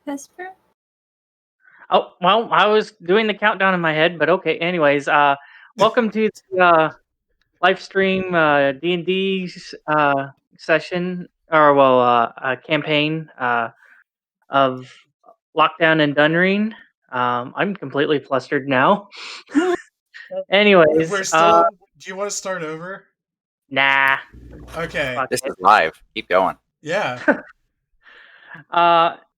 Hesper? Oh, well, I was doing the countdown in my head, but okay. Anyways, welcome to the Lifestream D&D session, or campaign of Lockdown in Dunreen. I'm completely flustered now. Anyways, We're still. Do you want to start over? nah. Okay. Fuck This it. is live. Keep going. Yeah.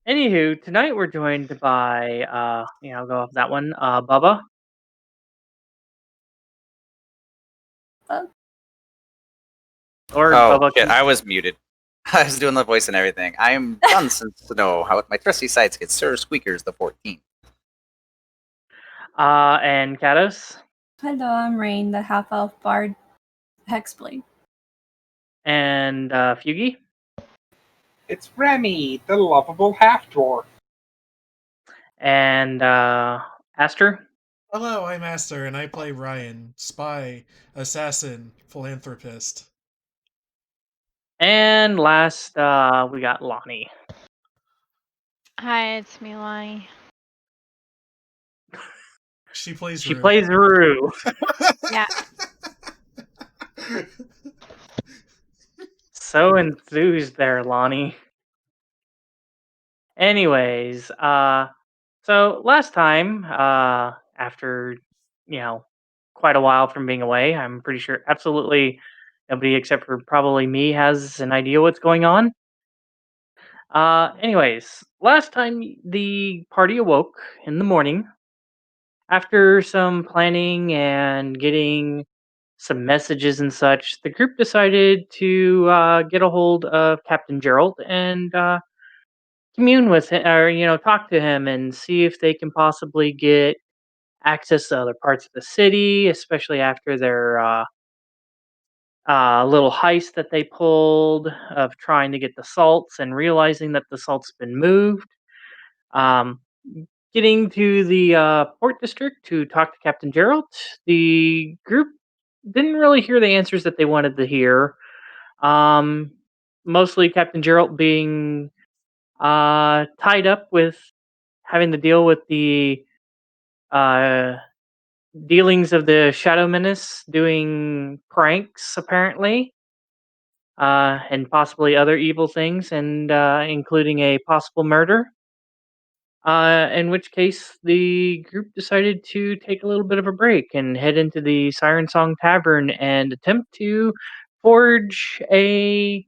Anywho, tonight we're joined by go off that one, Bubba. Or Bubba. Shit, I was muted. I was doing the voice and everything. I'm Dunsen Snow. How with my trusty sidekick, Sir Squeakers the 14th. And Cados. Hello, I'm Raine, the half-elf bard hexblade. And Feugy. It's Remy, the lovable half-dwarf. And Aster. Hello, I'm Aster, and I play Ryan, spy, assassin, philanthropist. And last, we got Lani. Hi, it's me, Lani. She plays She Roux. plays Roux. Yeah. So enthused there, Lani. Anyways, so last time, after, quite a while from being away, I'm pretty sure absolutely nobody except for probably me has an idea what's going on. Anyways, last time the party awoke in the morning after some planning and getting some messages and such. The group decided to get a hold of Captain Gerald and commune with him, or talk to him and see if they can possibly get access to other parts of the city, especially after their little heist that they pulled of trying to get the salts and realizing that the salt's been moved. Um, Getting to the port district to talk to Captain Gerald, the group didn't really hear the answers that they wanted to hear. Um, Mostly Captain Gerald being tied up with having to deal with the uh, dealings of the Shadow Menace doing pranks, apparently, and possibly other evil things, and including a possible murder. In which case, the group decided to take a little bit of a break and head into the Siren Song Tavern and attempt to forge a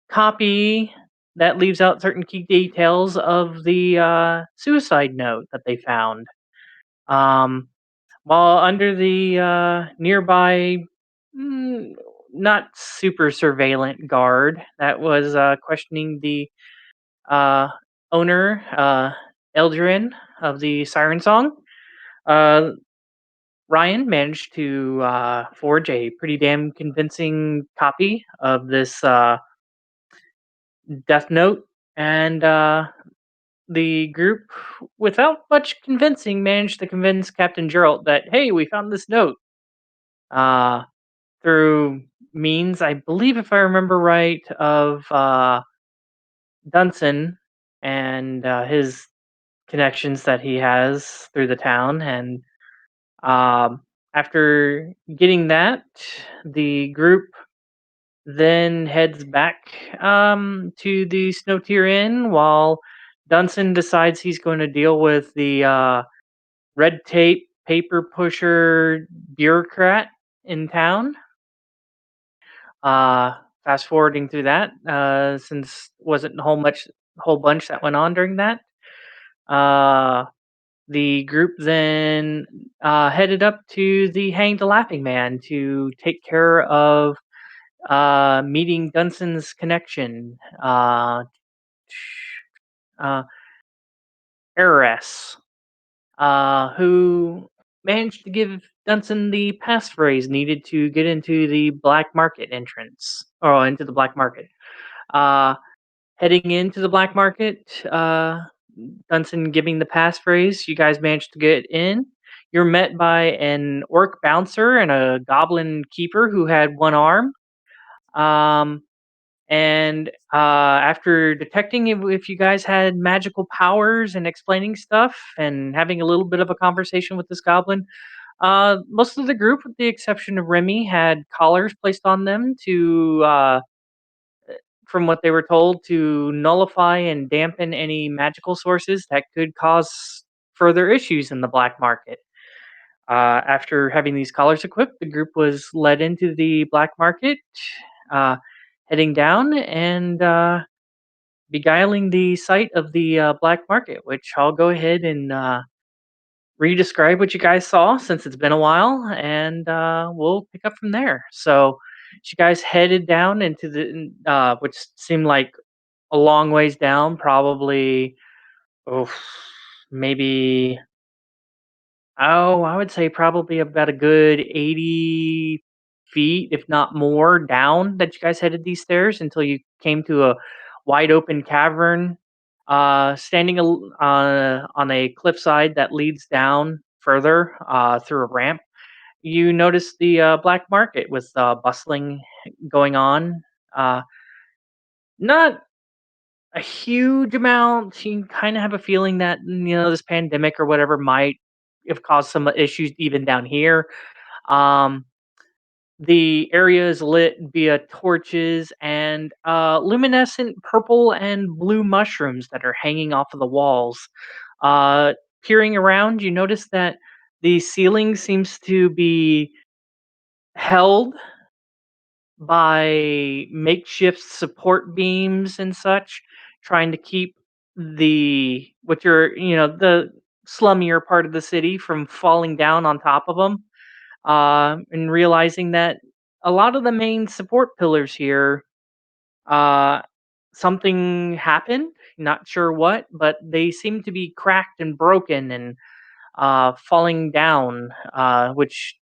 copy that leaves out certain key details of the suicide note that they found. Um, while under the nearby, mm, not super surveillant guard that was questioning the uh, owner, Eldrin of the Siren Song, uh, Ryan managed to forge a pretty damn convincing copy of this Death Note, and the group, without much convincing, managed to convince Captain Gerald that, hey, we found this note. Through means, I believe, if I remember right, of Dunsen and his connections that he has through the town. And after getting that, the group then heads back to the Snow Tier Inn while Dunsen decides he's going to deal with the red tape paper pusher bureaucrat in town. Fast forwarding through that, since wasn't a whole bunch that went on during that. The group then headed up to the Hanged Laughing Man to take care of meeting Dunsen's connection, uh, Heiress, who managed to give Dunsen the passphrase needed to get into the black market entrance, or into the black market. Uh, Heading into the black market, Dunsen giving the passphrase, you guys managed to get in. You're met by an orc bouncer and a goblin keeper who had one arm. And after detecting if you guys had magical powers and explaining stuff and having a little bit of a conversation with this goblin, most of the group, with the exception of Remy, had collars placed on them to, from what they were told, to nullify and dampen any magical sources that could cause further issues in the black market. After having these collars equipped, the group was led into the black market, uh, heading down and beguiling the site of the black market, which I'll go ahead and re-describe what you guys saw since it's been a while, and we'll pick up from there. So, you guys headed down into the, which seemed like a long ways down, probably, oh, maybe, oh, I would say probably about a good 80 feet, if not more, down that you guys headed these stairs until you came to a wide open cavern, standing on a cliffside that leads down further through a ramp. You notice the black market with bustling going on. Uh, Not a huge amount. You kind of have a feeling that this pandemic or whatever might have caused some issues even down here. Um, the area is lit via torches and luminescent purple and blue mushrooms that are hanging off of the walls. Peering around, you notice that the ceiling seems to be held by makeshift support beams and such, trying to keep the slummier part of the city from falling down on top of them. And realizing that a lot of the main support pillars here, uh, something happened. Not sure what, but they seem to be cracked and broken and falling down, which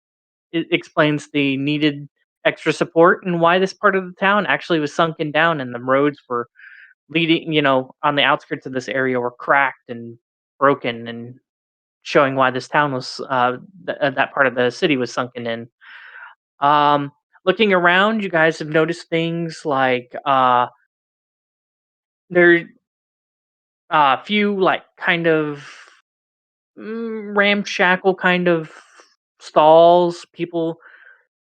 explains the needed extra support and why this part of the town actually was sunken down and the roads were leading, on the outskirts of this area were cracked and broken and showing why this town was, that part of the city was sunken in. Um, Looking around, you guys have noticed things like there a few like kind of ramshackle kind of stalls, people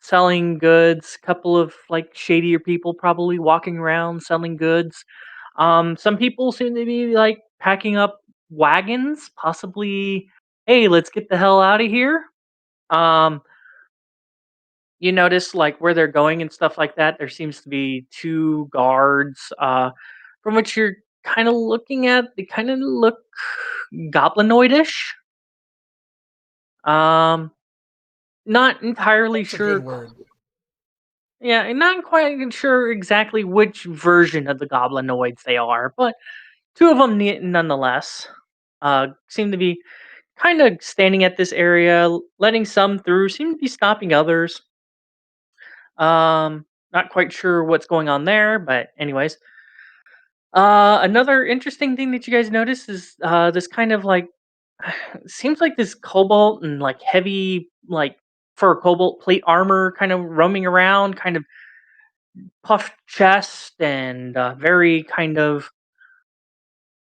selling goods, couple of like shadier people probably walking around selling goods. Some people seem to be like packing up wagons, possibly, hey, let's get the hell out of here. Um, you notice like where they're going and stuff like that. There seems to be two guards. From what you're kind of looking at, they kind of look goblinoidish. Um, Not entirely That's a sure. good word. Yeah, and not quite sure exactly which version of the goblinoids they are, but two of them nonetheless seem to be kind of standing at this area, letting some through, seem to be stopping others. Not quite sure what's going on there, but anyways. Another interesting thing that you guys notice is this kind of like seems like this cobalt and like heavy like fur cobalt plate armor kind of roaming around, kind of puffed chest and very kind of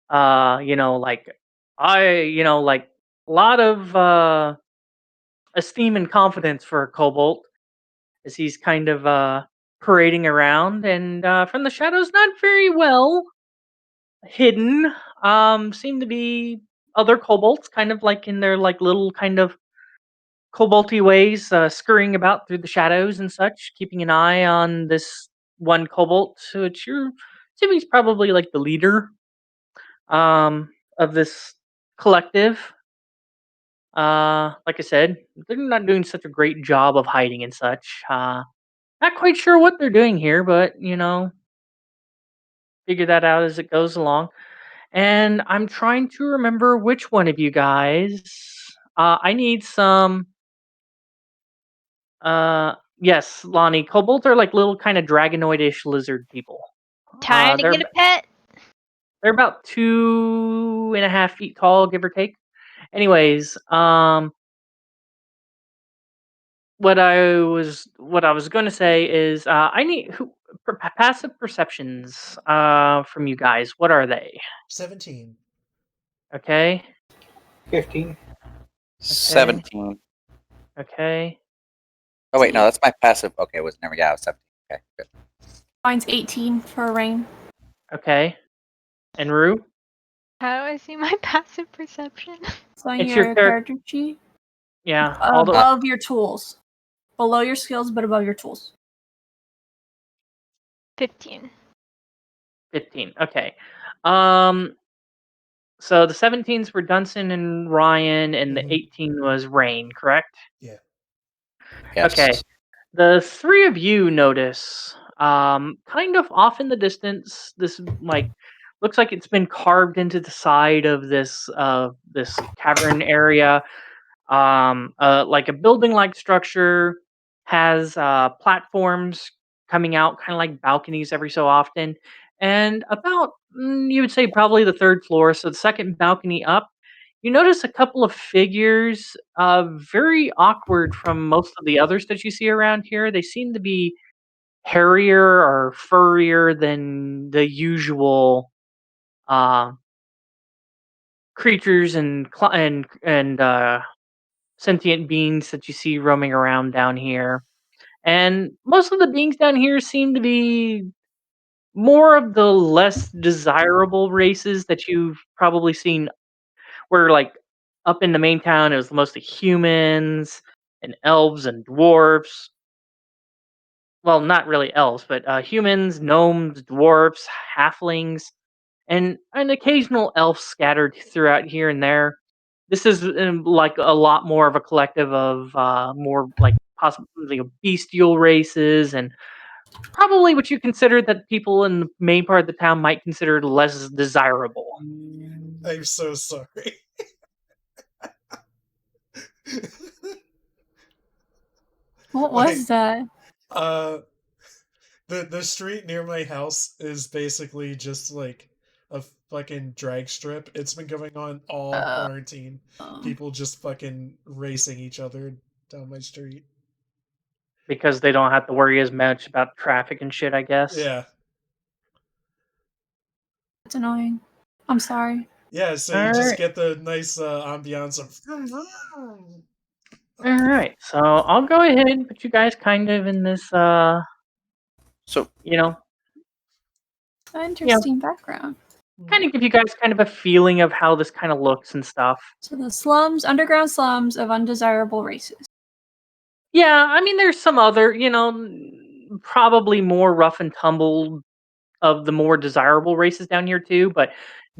like like a lot of esteem and confidence for a kobold as he's kind of parading around and from the shadows not very well hidden seem to be other kobolds kind of like in their like little kind of koboldy ways scurrying about through the shadows and such, keeping an eye on this one kobold, which you're assuming he's probably like the leader of this collective. Like I said, they're not doing such a great job of hiding and such. Not quite sure what they're doing here, but figure that out as it goes along. And I'm trying to remember which one of you guys. I need some. Yes, Lani. Kobolds are like little kind of dragonoidish lizard people. Time to They're get a pet. they're about 2.5 feet tall, give or take. Anyways, what I was going to say is I need passive perceptions from you guys. What are they? 17. Okay. 15. 17. Okay. Oh wait, no, that's my passive. Okay, it was never. Yeah, it was 17. Okay, good. Mine's 18 for Raine. Okay. And Roux? How do I see my passive perception? So It's your your character sheet. Yeah. All the Above your tools. Below your skills, but above your tools. 15. 15. Okay. Um. So the 17s were Dunsen and Ryan, and the Mhm. 18 was Raine, correct? Yeah. Yes. Okay. The three of you notice, kind of off in the distance, this like looks like it's been carved into the side of this cavern area. Like a building-like structure has platforms coming out, kind of like balconies every so often, and about you would say probably the third floor, so the second balcony up. You notice a couple of figures, very awkward from most of the others that you see around here. They seem to be hairier or furrier than the usual uh, creatures and sentient beings that you see roaming around down here. And most of the beings down here seem to be more of the less desirable races that you've probably seen. Where like up in the main town, it was mostly humans and elves and dwarves. Well, not really elves, but humans, gnomes, dwarves, halflings, and an occasional elf scattered throughout here and there. This is like a lot more of a collective of more like possibly bestial races and probably what you consider that people in the main part of the town might consider less desirable. I'm so sorry. What Like, was that? The street near my house is basically just like a fucking drag strip. It's been going on all quarantine. People just fucking racing each other down my street. Because they don't have to worry as much about traffic and shit, I guess. Yeah. It's annoying. I'm sorry. Yeah, so you just get the nice ambiance of Alright, so I'll go ahead and put you guys kind of in this So Interesting background. kind of give you guys kind of a feeling of how this kind of looks and stuff. So the slums, underground slums of undesirable races. Yeah, I mean, there's some other, probably more rough and tumble of the more desirable races down here too, but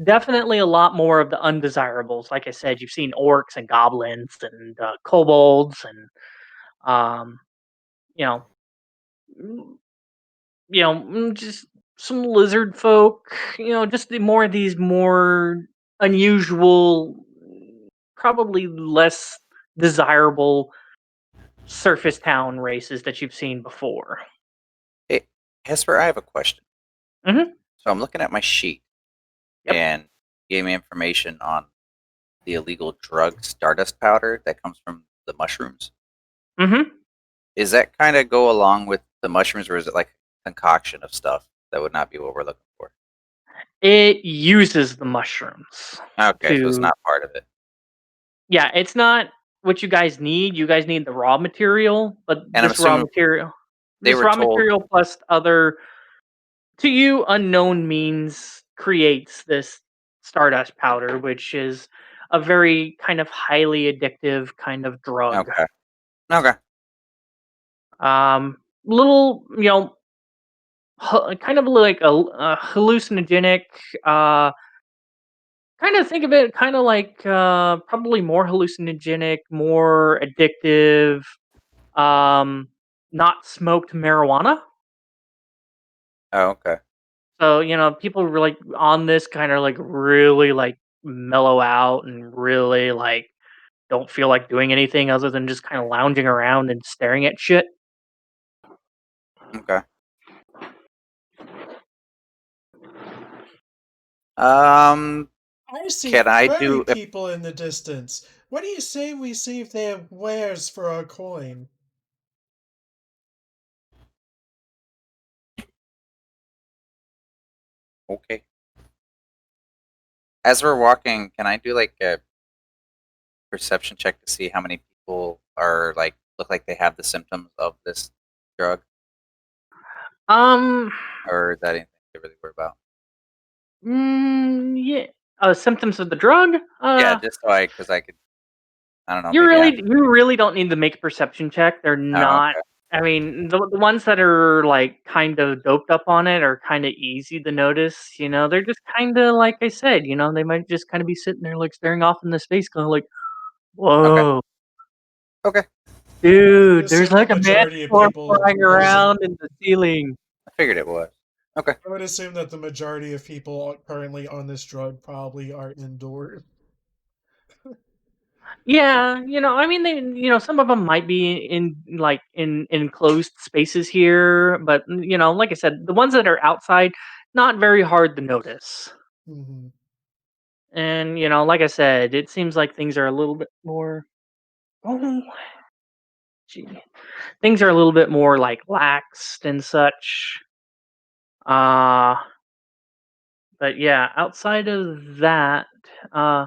definitely a lot more of the undesirables. Like I said, you've seen orcs and goblins and kobolds and, um, you know, mm, just some lizard folk. Just more of these more unusual, probably less desirable surface town races that you've seen before. Hey, Hesper, I have a question. Mhm. So I'm looking at my sheet, Yep. and you gave me information on the illegal drug stardust powder that comes from the mushrooms. Mm-hmm. Is that kind of go along with the mushrooms, or is it like a concoction of stuff that would not be what we're looking for? It uses the mushrooms. Okay, so it's not part of it. Yeah, it's not what you guys need. You guys need the raw material, but And I'm this raw assuming material, they this were raw told. material plus other, to you, unknown means creates this stardust powder, which is a very kind of highly addictive kind of drug. Okay. Okay. Little, kind of like a hallucinogenic. Kind of think of it kind of like probably more hallucinogenic, more addictive, not smoked marijuana. Oh, okay. So, people were like on this kind of like really like mellow out and really like don't feel like doing anything other than just kind of lounging around and staring at shit. Okay. I see Can I furry do? people in the distance. What do you say we see if they have wares for our coin? Okay. As we're walking, can I do like a perception check to see how many people are like look like they have the symptoms of this drug, or is that anything to really worry about? Yeah. Symptoms of the drug? Yeah, just so because I could, I don't know, You maybe really don't need to make a perception check. They're not. okay. I mean, the ones that are like kind of doped up on it are kind of easy to notice. They're just kind of like I said. They might just kind of be sitting there like staring off into space, going like, "Whoa, Okay. I would dude, there's assume the like a majority of manticore people flying using. around in the ceiling." I figured it was. Okay. I would assume that the majority of people currently on this drug probably are indoors. Yeah, I mean, some of them might be in like in enclosed spaces here, but like I said, the ones that are outside, not very hard to notice. Hmm. And like I said, it seems like things are a little bit more. Oh, gee, things are a little bit more like laxed and such. Uh, but yeah, outside of that, uh,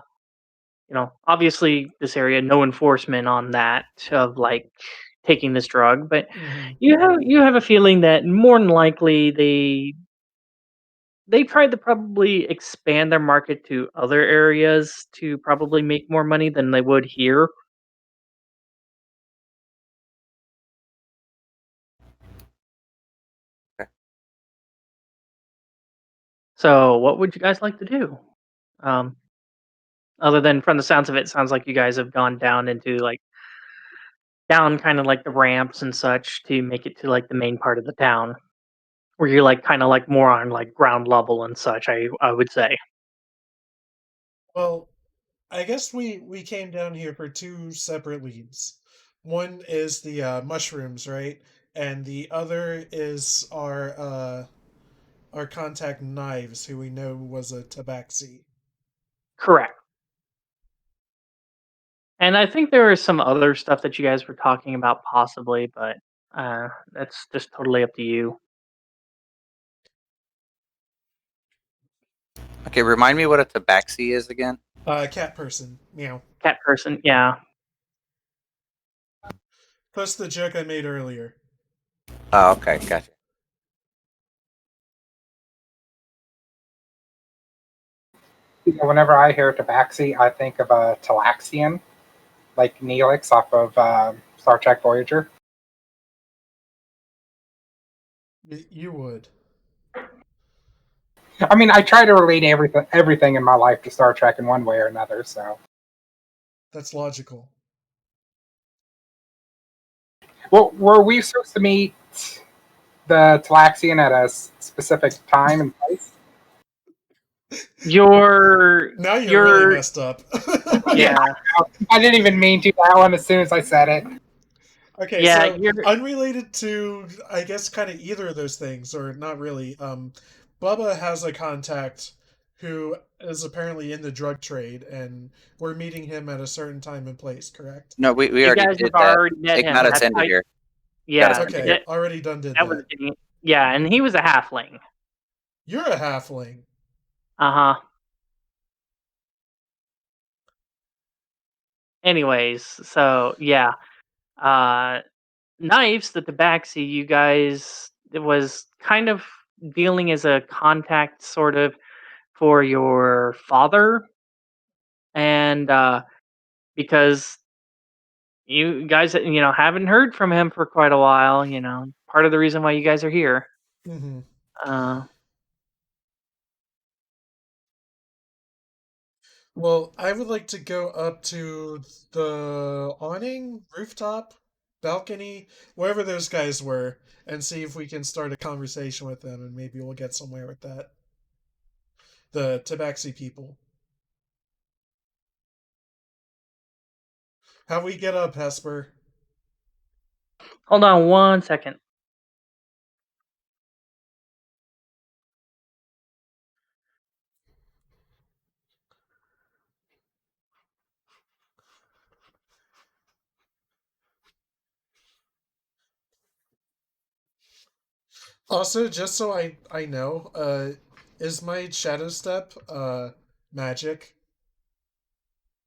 obviously this area, no enforcement on that of like taking this drug, but Hmm. you have a feeling that more than likely they tried to probably expand their market to other areas to probably make more money than they would here. Okay. So, what would you guys like to do? Um, Other than from the sounds of it, sounds like you guys have gone down into like down kind of like the ramps and such to make it to like the main part of the town, where you're like kind of like more on like ground level and such. I would say. Well, I guess we came down here for two separate leads. One is the mushrooms, right? And the other is our contact Knives, who we know was a tabaxi. Correct. And I think there is some other stuff that you guys were talking about possibly, but that's just totally up to you. Okay, remind me what a tabaxi is again. Cat person, meow. Cat person, yeah. Plus the joke I made earlier. Oh, okay, gotcha. Whenever I hear tabaxi, I think of a Talaxian, like Neelix off of Star Trek Voyager. You would. I mean, I try to relate everything in my life to Star Trek in one way or another. So, That's logical. well, were we supposed to meet the Talaxian at a specific time and place? You're Now you're really you're messed up. yeah. I didn't even mean to that one as soon as I said it. Okay, Yeah, so you're unrelated to, I guess, kind of either of those things, or not really. Bubba has a contact who is apparently in the drug trade, and we're meeting him at a certain time and place. Correct? No, we you already guys did have that. already met It him. got us That's into how, here. Got us yeah, into Okay, here. already done did that was that. yeah, and he was a halfling. You're a halfling. Uh-huh. Anyways, so yeah. Uh Knives, the tabaxi, you guys, it was kind of dealing as a contact sort of for your father, and because you guys haven't heard from him for quite a while, part of the reason why you guys are here. Hmm. uh Well, I would like to go up to the awning, rooftop, balcony, wherever those guys were, and see if we can start a conversation with them, and maybe we'll get somewhere with that. The Tabaxi people. How we get up, Hesper? Hold on one second. Also, just so I know, Is my shadow step magic?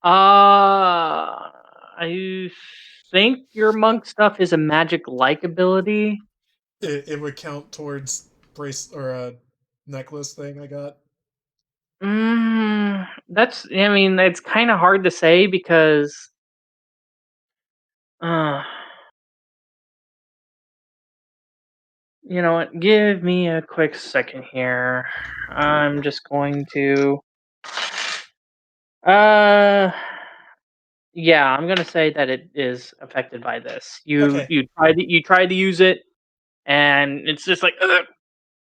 I think your monk stuff is a magic-like ability. It would count towards brace or a necklace thing I got. That's. I mean, it's kind of hard to say because. You know what? Give me a quick second here. I'm just going to. Yeah, I'm gonna say that it is affected by this. Okay. You tried to use it, and it's just like, "Ugh,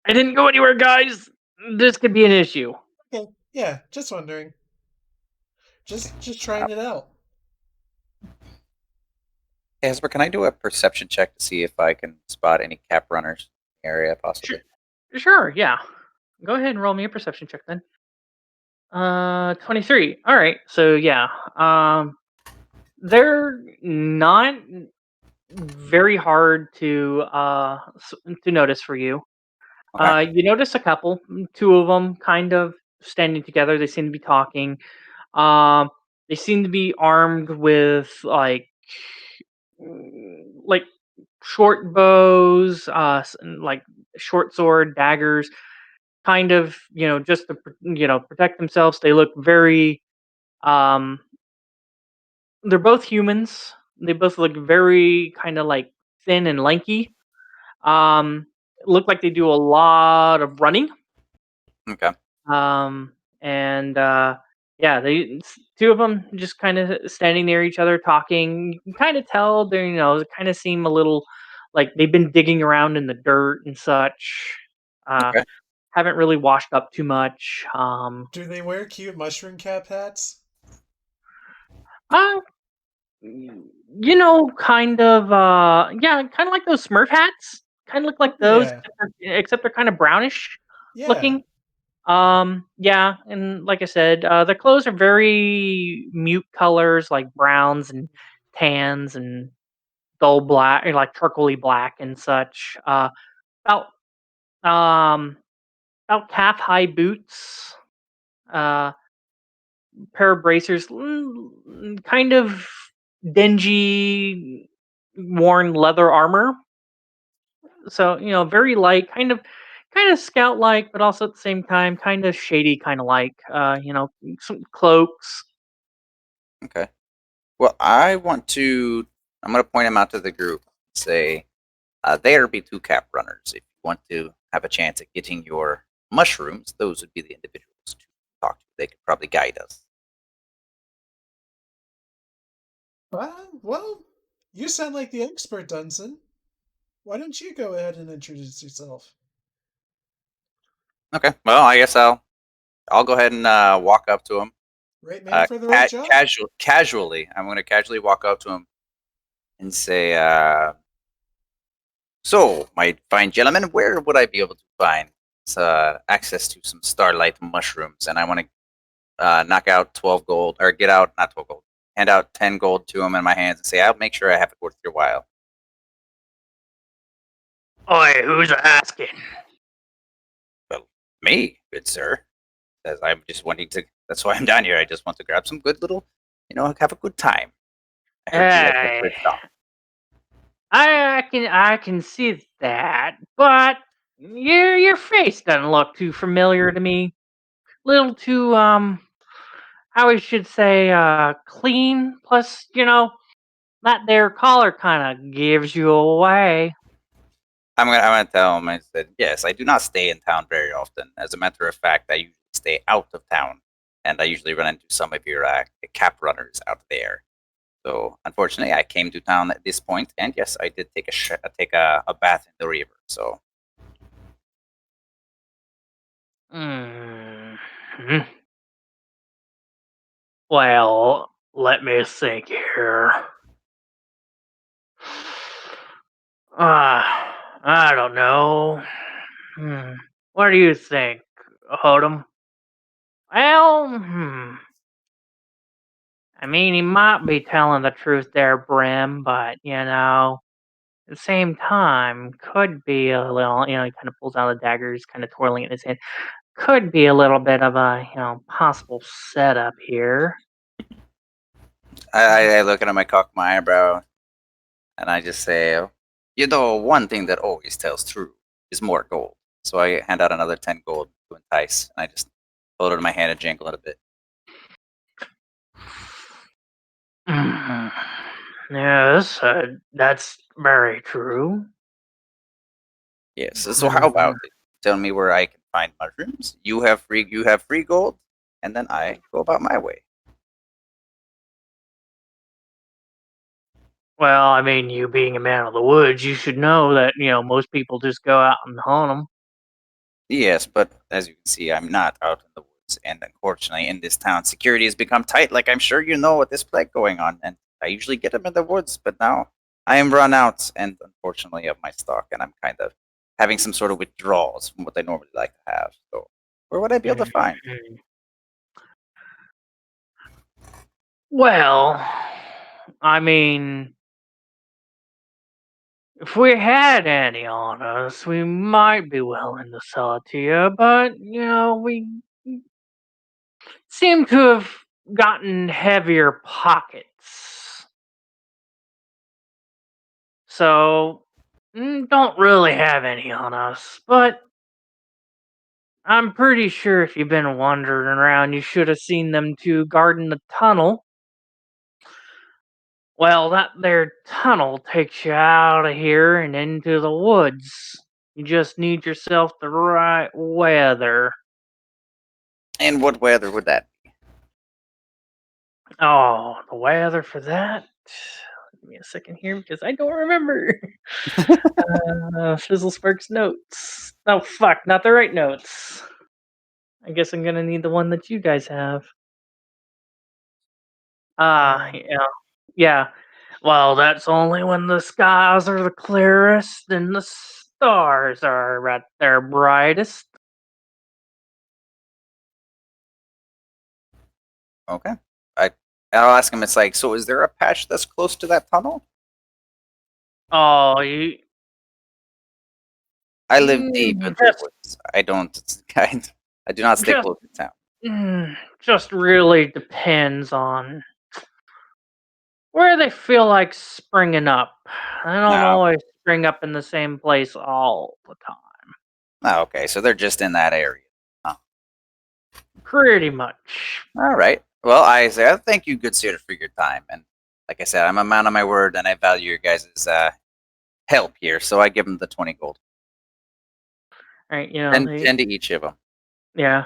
I didn't go anywhere, guys. This could be an issue." Okay. Yeah, just wondering. Just trying it out. Hey, Hesper, can I do a perception check to see if I can spot any cap runners in the area, possibly? Sure, yeah. Go ahead and roll me a perception check then. 23. All right. So yeah, they're not very hard to notice for you. Okay. You notice a couple, two of them, kind of standing together. They seem to be talking. Um, they seem to be armed with like short bows, like short sword, daggers, kind of just to protect themselves. They look very. Um, they're both humans. They both look very kind of like thin and lanky. Um, look like they do a lot of running. Okay. And yeah, two of them just kind of standing near each other talking. You can kind of tell they're they kind of seem a little like they've been digging around in the dirt and such. Okay. Haven't really washed up too much. Do they wear cute mushroom cap hats? Uh, kind of yeah, kind of like those Smurf hats. Kind of look like those, Yeah. except they're kind of brownish Yeah. looking. Yeah, and like I said, the clothes are very mute colors like browns and tans and dull black, or like charcoaly black and such. About um about calf high boots, uh, pair of bracers, kind of dingy, worn leather armor. So very light, kind of scout like, but also at the same time, kind of shady, kind of like some cloaks. Okay. Well, I'm going to point them out to the group and say, there be two cap runners. If you want to have a chance at getting your mushrooms, those would be the individuals to talk to. They could probably guide us. Well, you sound like the expert, Dunsen. Why don't you go ahead and introduce yourself? Okay. Well, I guess I'll go ahead and walk up to him. Right man for the right job? Casually. I'm going to casually walk up to him and say, so, my fine gentlemen, where would I be able to find access to some starlight mushrooms? And I want to knock out 12 gold, or get out, not 12 gold, hand out 10 gold to him in my hands and say, I'll make sure I have it worth your while. Oi, who's asking? Well, me, good sir. Says I'm just wanting to, that's why I'm down here. I just want to grab some good little, have a good time. I heard you like that Hey, good stuff. I can see that, but your face doesn't look too familiar to me. Little too how we should say clean. Plus, that there collar kind of gives you away. I'm gonna tell him. I said, yes, I do not stay in town very often. As a matter of fact, I usually stay out of town, and I usually run into some of your cap runners out there. So unfortunately, I came to town at this point, and yes, I did take a bath in the river. So Mm-hmm. Well, let me think here. I don't know. What do you think, Hodum? Well, I mean, he might be telling the truth there, Brim, but, at the same time, could be a little, he kind of pulls out the daggers, kind of twirling it in his hand. could be a little bit of a possible setup here. I look at him, I cock my eyebrow, and I just say, one thing that always tells true is more gold. So I hand out another 10 gold to entice, and I just hold it in my hand and jingle it a bit. Yes, that's very true. Yes. So how about it? Tell me where I can find mushrooms. You have free gold, and then I go about my way. Well, I mean, you being a man of the woods, you should know that most people just go out and hunt them. Yes, but as you can see, I'm not out in the woods, and unfortunately, in this town, security has become tight. Like I'm sure you know, with this plague going on, and I usually get them in the woods, but now I am run out, and unfortunately, of my stock, and I'm kind of having some sort of withdrawals from what I normally like to have. So, where would I be able to find? Well, I mean, if we had any on us, we might be willing to sell it to you, but we seem to have gotten heavier pockets. So, don't really have any on us, but I'm pretty sure if you've been wandering around, you should have seen them two guarding the tunnel. Well, that there tunnel takes you out of here and into the woods. You just need yourself the right weather. And what weather would that be? Oh, the weather for that? Give me a second here because I don't remember. Fizzle Sparks notes. Oh, fuck, not the right notes. I guess I'm gonna need the one that you guys have. Yeah. Well, that's only when the skies are the clearest and the stars are at their brightest. Okay. I'll ask him. It's like, so is there a patch that's close to that tunnel? Oh, you. I live deep in the Just, woods. I don't. I do not stay just, close to town. just really depends on where they feel like springing up. They don't No. always spring up in the same place all the time. Oh, okay, so they're just in that area. Huh. Pretty much. All right. Well, I say thank you, good sir, for your time. And like I said, I'm a man of my word, and I value your guys' help here. So I give them the 20 gold. Right, And 10 to each of them. yeah.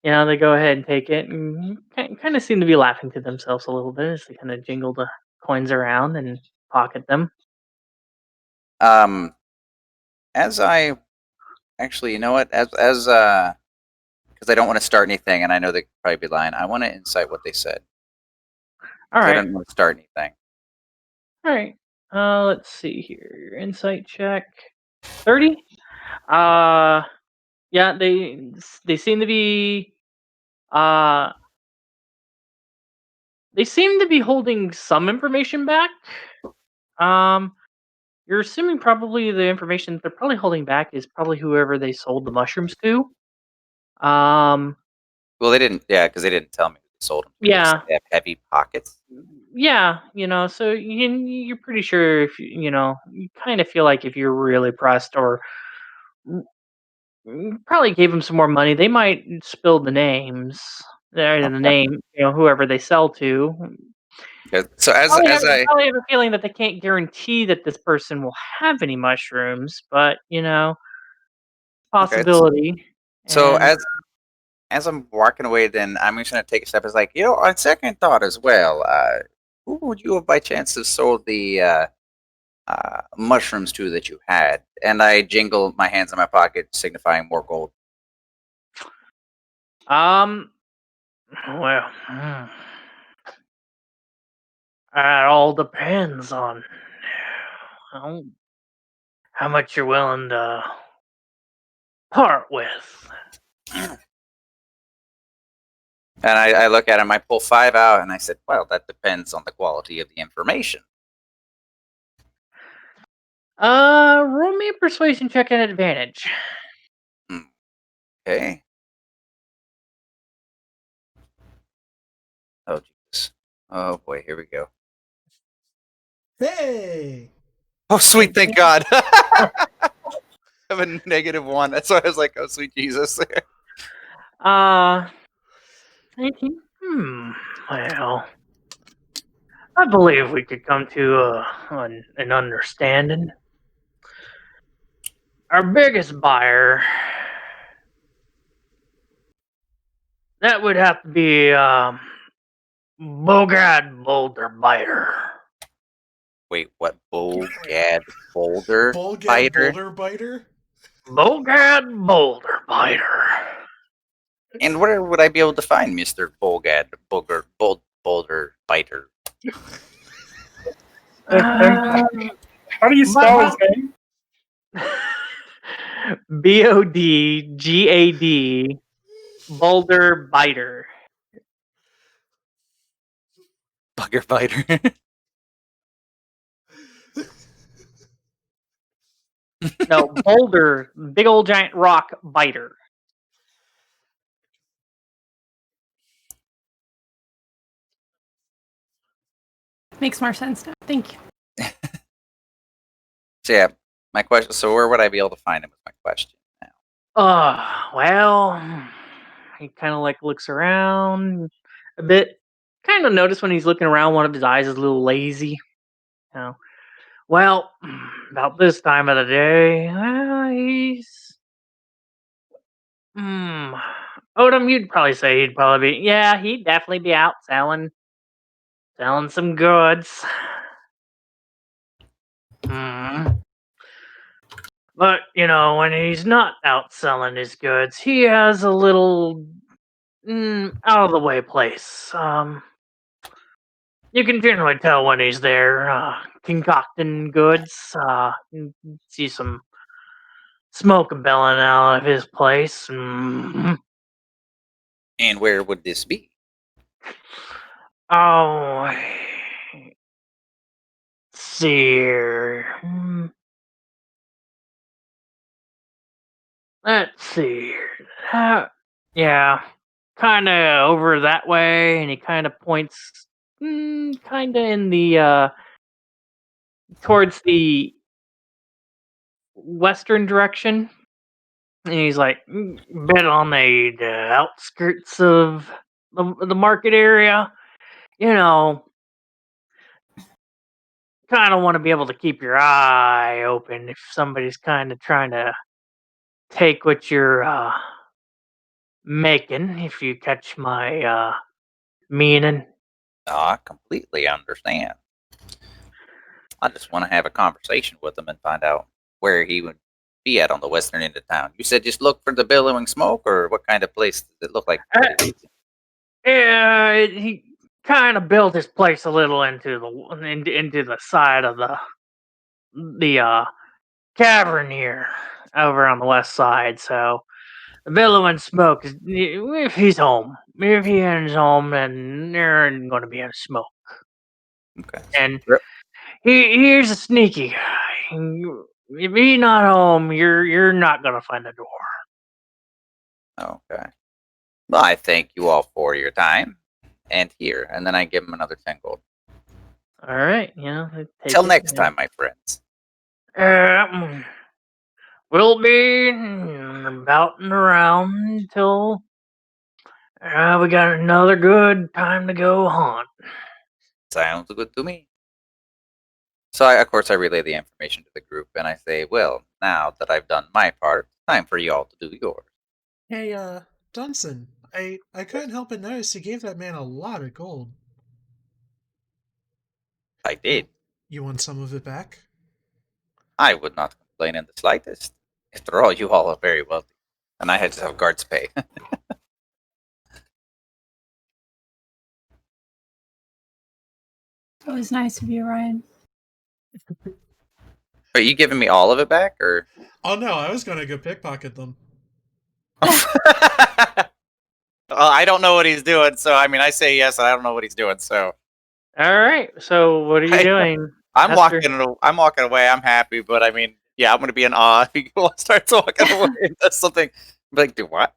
They go ahead and take it and kind of seem to be laughing to themselves a little bit as they kind of jingle the coins around and pocket them. As I actually, you know what? As because I don't want to start anything, and I know they could probably be lying. I want to incite what they said. All 'Cause I right. don't want to start anything. All right. Let's see here. Your insight check 30. Yeah, they seem to be uh they seem to be holding some information back. Um you're assuming probably the information that they're probably holding back is probably whoever they sold the mushrooms to. Well, they didn't. Yeah, because they didn't tell me they sold them. Yeah. They have heavy pockets. Yeah, so you're pretty sure if you kind of feel like if you're really pressed or probably gave them some more money, they might spill the names. The Okay. name, whoever they sell to. So Probably have a feeling that they can't guarantee that this person will have any mushrooms, but possibility. so And as I'm walking away, then I'm just gonna take a step. It's like, on second thought as well, who would you have by chance have sold the mushrooms to that you had? And I jingle my hands in my pocket, signifying more gold. well, it all depends on how much you're willing to part with. And I look at him, I pull 5 out, and I said, well, that depends on the quality of the information. Roll me a persuasion check at advantage. Okay. Oh, Jesus. Oh, boy, here we go. Hey! Oh, sweet, thank God. I have a -1. That's why I was like, oh, sweet Jesus. 19. Well, I believe we could come to an understanding. Our biggest buyer, that would have to be Bogad Boulder Biter. Wait, what? Bogad Boulder Bulgad Biter? Boulder Biter? Bogad Boulder Biter. And where would I be able to find Mr. Bogad Boulder Biter? How do you spell his name? Bodgad Boulder Biter. Bugger Biter. No, Boulder, big old giant rock biter. Makes more sense now. Thank you. So yeah, my question. So where would I be able to find him? Is my question now. Well, he kind of like looks around a bit. Kind of notice when he's looking around, one of his eyes is a little lazy. You know. Well, about this time of the day, he's. Odom, you'd probably say he'd probably be. Yeah, he'd definitely be out selling some goods. But, when he's not out selling his goods, he has a little out of the way place. You can generally tell when he's there, concocting goods. You can see some smoke billowing out of his place. And where would this be? Oh, let's see here. Let's see here. Yeah, kind of over that way, and he kind of points, kind of in the towards the western direction. And he's like, bit on the outskirts of the market area. Kind of want to be able to keep your eye open if somebody's kind of trying to take what you're making, if you catch my meaning. I completely understand. I just want to have a conversation with him and find out where he would be at on the western end of town. You said just look for the billowing smoke, or what kind of place does it look like? Yeah, he kind of built his place a little into the side of the cavern here, over on the west side. So the billowing smoke is if he's home. If he is home, then there ain't going to be any smoke. Okay. And here's a sneaky guy. If he's not home, you're not gonna find the door. Okay. Well, I thank you all for your time. And here. And then I give him another 10 gold. All right, Till next time, my friends. We'll be about and around until we got another good time to go hunt. Sounds good to me. So, of course, I relay the information to the group, and I say, well, now that I've done my part, time for you all to do yours. Hey, Dunsen, I couldn't help but notice you gave that man a lot of gold. I did. You want some of it back? I would not complain in the slightest. After all, you all are very wealthy. And I had to have guards pay. It was nice of you, Ryan. Are you giving me all of it back, or? Oh no, I was gonna go pickpocket them. Well, I don't know what he's doing, so I say yes, and I don't know what he's doing, so. All right. So what are you doing? I'm Hesper? walking away. I'm happy, but I'm going to be in awe if he starts walking away and does something. Like, do what?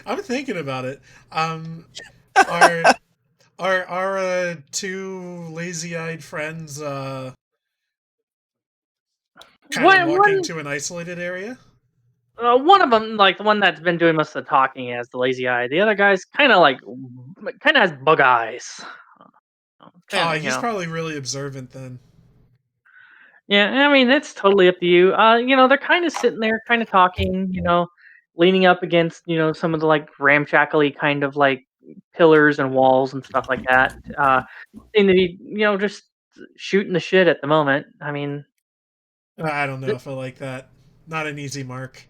I'm thinking about it. Our two lazy-eyed friends kind of walking to an isolated area? One of them, like the one that's been doing most of the talking, has the lazy eye. The other guy's kind of has bug eyes. He's probably really observant then. Yeah, I mean, it's totally up to you. They're kind of sitting there, kind of talking, leaning up against, some of the ramshackly kind of pillars and walls and stuff like that. Seem to be, just shooting the shit at the moment. I mean, I don't know if I like that. Not an easy mark.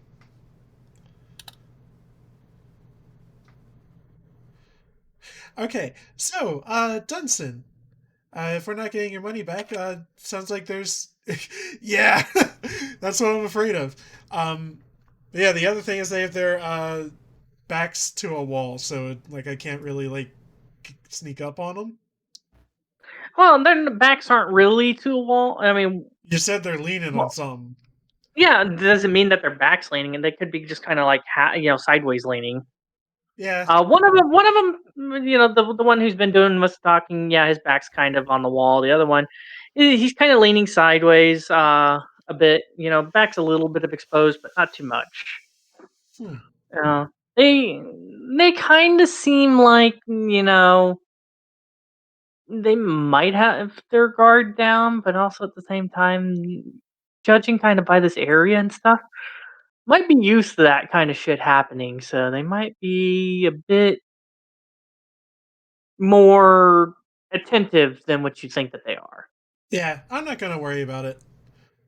Okay, so, Dunsen, if we're not getting your money back, sounds like there's... yeah, that's what I'm afraid of. Yeah, the other thing is they have their backs to a wall, so I can't really sneak up on them. well, their backs aren't really to a wall. I mean, you said they're leaning on something. Yeah, it doesn't mean that their back's leaning, and they could be just kind of sideways leaning. Yeah. One of them, the one who's been doing most talking, yeah, his back's kind of on the wall. The other one, he's kind of leaning sideways a bit. Back's a little bit of exposed, but not too much. They kind of seem like they might have their guard down, but also at the same time, judging kind of by this area and stuff, might be used to that kind of shit happening, so they might be a bit more attentive than what you think that they are. Yeah, I'm not gonna worry about it.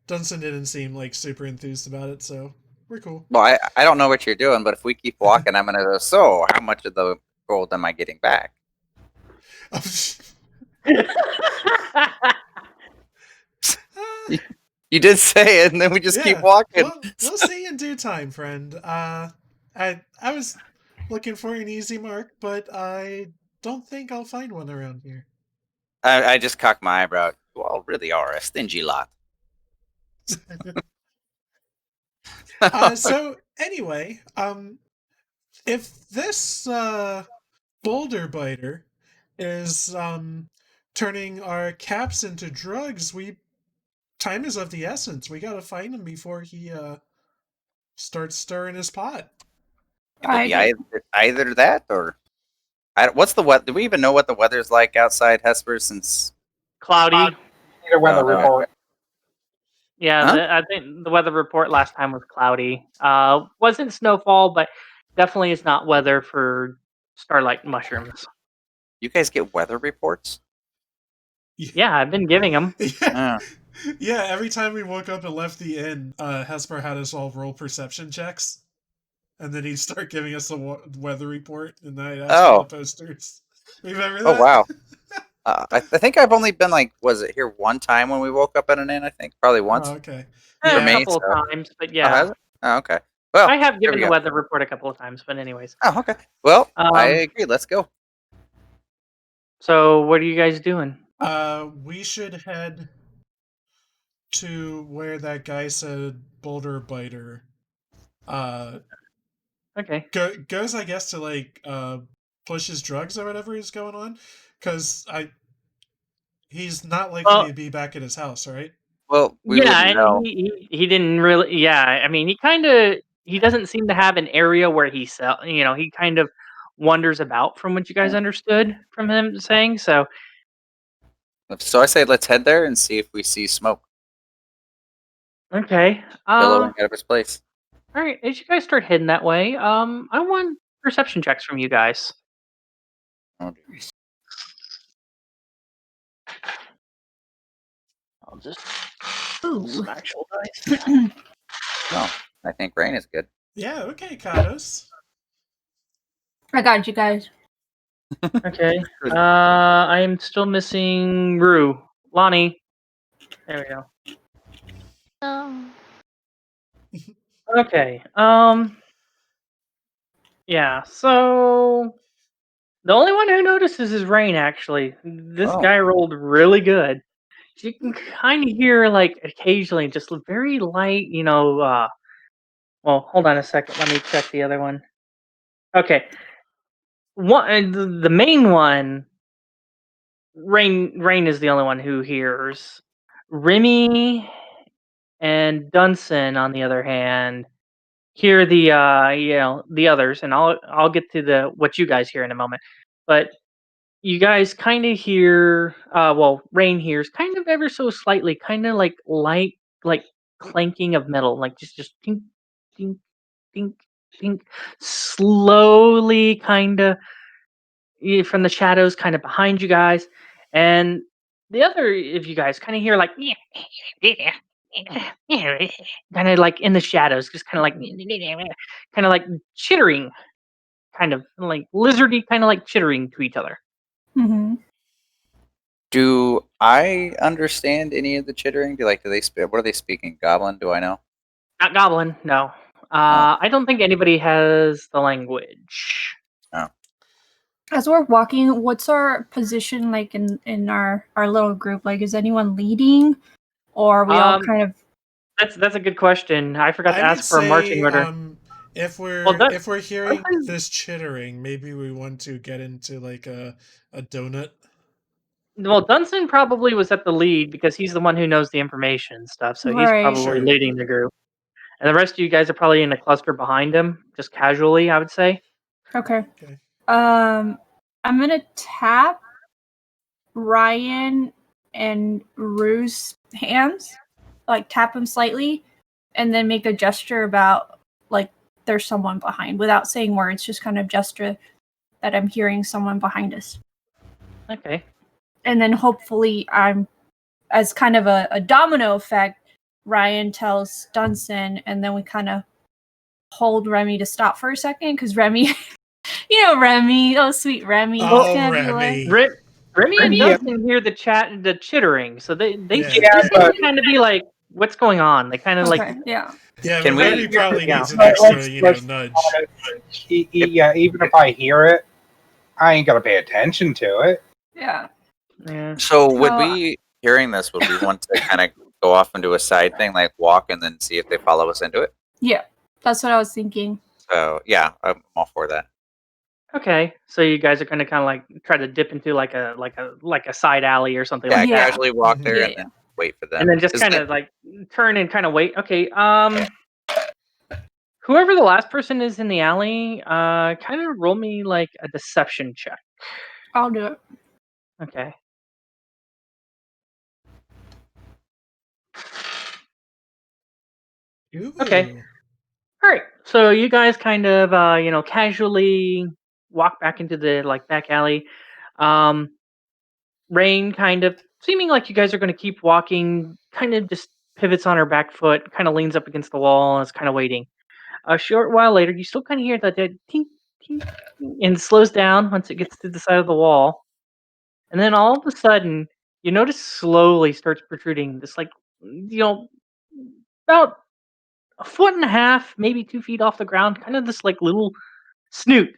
Dunsen didn't seem super enthused about it, so we're cool. Well, I don't know what you're doing, but if we keep walking, I'm gonna go, so how much of the gold am I getting back? You did say it, and then we just keep walking. We'll see in due time, friend. I was looking for an easy mark, but I don't think I'll find one around here. I just cocked my eyebrow. You all really are a stingy lot. So anyway, if this boulder biter is turning our caps into drugs, time is of the essence. We gotta find him before he starts stirring his pot. Either that or what's the weather? Do we even know what the weather's like outside Hesper since cloudy? Need a weather report. Yeah, Huh? I think the weather report last time was cloudy. Wasn't snowfall, but definitely is not weather for starlight mushrooms. You guys get weather reports? Yeah, I've been giving them. Yeah, every time we woke up and left the inn, Hesper had us all roll perception checks. And then he'd start giving us a weather report, and then I'd ask for the posters. Remember that? Oh, wow. I think I've only been was it here one time when we woke up at an inn, I think? Probably once. Oh, okay. Yeah, a couple of times, but yeah. Oh, okay. Well, I have given the weather report a couple of times, but anyways. Oh, okay. Well, I agree. Let's go. So, what are you guys doing? We should head to where that guy said boulder biter. Okay. Goes, I guess, to push his drugs or whatever is going on, because he's not likely to be back at his house, right? Well, and he didn't really. Yeah, I mean, he doesn't seem to have an area where he he kind of wanders about, from what you guys understood from him saying. So I say let's head there and see if we see smoke. Okay. Billowing out of his place. All right, as you guys start heading that way, I want perception checks from you guys. Oh, I'll just some actual dice. No, I think Raine is good. Yeah, okay, Cados. I got you guys. Okay. I am still missing Roux. Lani. There we go. Okay. Yeah, so the only one who notices is Raine, actually. This guy rolled really good. You can kind of hear, occasionally, just very light, well, hold on a second. Let me check the other one. Okay. the main one, Raine is the only one who hears. Remy and Dunsen, on the other hand, hear the the others, and I'll get to what you guys hear in a moment. But you guys kind of hear, Raine hears kind of ever so slightly, kind of like light, like clanking of metal, like just tink, tink, tink, tink, slowly, kind of from the shadows, kind of behind you guys, and the other of you guys kind of hear like, kind of like in the shadows, just kind of like, kind of like chittering, kind of like lizardy, kind of like chittering to each other. Mm-hmm. Do I understand any of the chittering? Do they what are they speaking? Goblin? Do I know? Not goblin, no. I don't think anybody has the language. Oh. As we're walking, what's our position like in our little group? Like, is anyone leading, or are we all kind of? That's a good question. I forgot to ask for a marching order. If we're hearing this chittering, maybe we want to get into like a donut. Well, Dunsen probably was at the lead because he's the one who knows the information and stuff, so he's Right. probably Sure. leading the group. And the rest of you guys are probably in a cluster behind him, just casually, I would say. Okay. Okay. I'm gonna tap Ryan and Roux' hands, like tap him slightly, and then make a gesture about like there's someone behind, without saying words, just kind of gesture that I'm hearing someone behind us. Okay. And then hopefully I'm, as kind of a domino effect, Ryan tells Dunsen, and then we kind of hold Remy to stop for a second, because Remy, Remy, oh sweet Remy. Oh, Can't be Remy. like- Remy and Yeah. Dunsen hear the chittering, so they Yeah. seem to kind of be like, "What's going on?" They kind of Okay, yeah. Yeah, Can Remy we- probably Yeah. needs an extra, Let's- nudge. Yeah, even if I hear it, I ain't gonna pay attention to it. Yeah. Yeah. So would So- we, hearing this, would we want to kind of go off and do a side thing, like walk and then see if they follow us into it? Yeah. That's what I was thinking. So yeah, I'm all for that. Okay, so you guys are going to kind of like try to dip into like a side alley or something Yeah, like that, casually walk there Yeah, and then wait for them. and then just Is kind it- of like turn and kind of wait. Okay, whoever the last person is in the alley, kind of roll me like a deception check. I'll do it. Okay. Okay. Ooh. All right. So you guys kind of casually walk back into the like back alley. Raine kind of seeming like you guys are going to keep walking, kind of just pivots on her back foot, kind of leans up against the wall and is kind of waiting. A short while later, you still kind of hear that tink, tink, tink, and it slows down once it gets to the side of the wall. And then all of a sudden, you notice slowly starts protruding this like about a foot and a half, maybe 2 feet off the ground, kind of this like little snoot.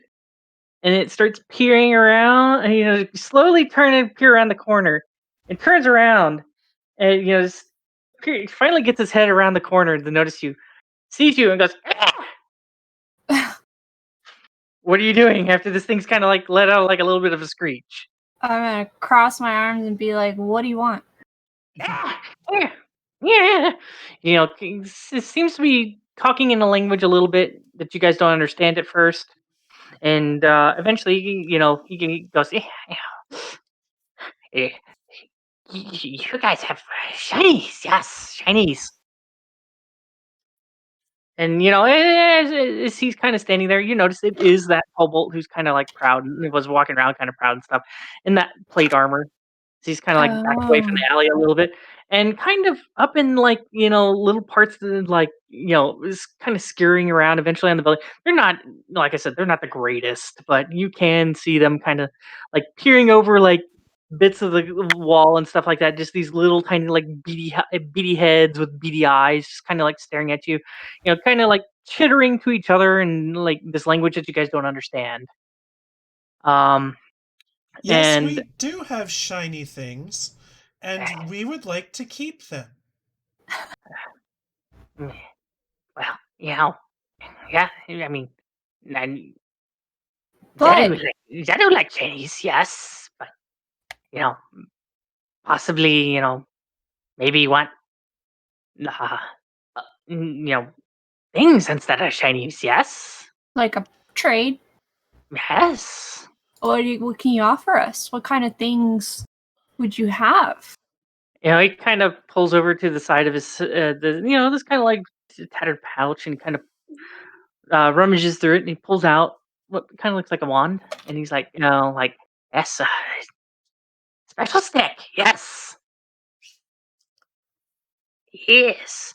And it starts peering around, and slowly peer around the corner, and turns around, and finally gets his head around the corner to notice you, sees you, and goes, "Ah!" What are you doing after this thing's kind of like let out like a little bit of a screech? I'm gonna cross my arms and be like, "What do you want?" "Ah, yeah, yeah." It seems to be talking in a language a little bit that you guys don't understand at first. And eventually, he goes, eh, you guys have shinies, yes, shinies. And as he's kind of standing there, you notice it is that kobold who's kind of like proud and was walking around kind of proud and stuff in that plate armor. So he's kind of like backed away from the alley a little bit, and kind of up in like little parts that like is kind of scurrying around eventually on the building. They're not, like I said, they're not the greatest, but you can see them kind of like peering over like bits of the wall and stuff like that. Just these little tiny like beady heads with beady eyes, just kind of like staring at you, kind of like chittering to each other in like this language that you guys don't understand. Yes, And we do have shiny things, and we would like to keep them. well, yeah, I mean, But I do like Chinese, yes, but possibly, maybe you want uh, things instead of Chinese, yes, like a trade, yes. what can you offer us? What kind of things would you have? He kind of pulls over to the side of his, this kind of like tattered pouch, and kind of rummages through it, and he pulls out what kind of looks like a wand, and he's like, yes, special stick, yes, yes,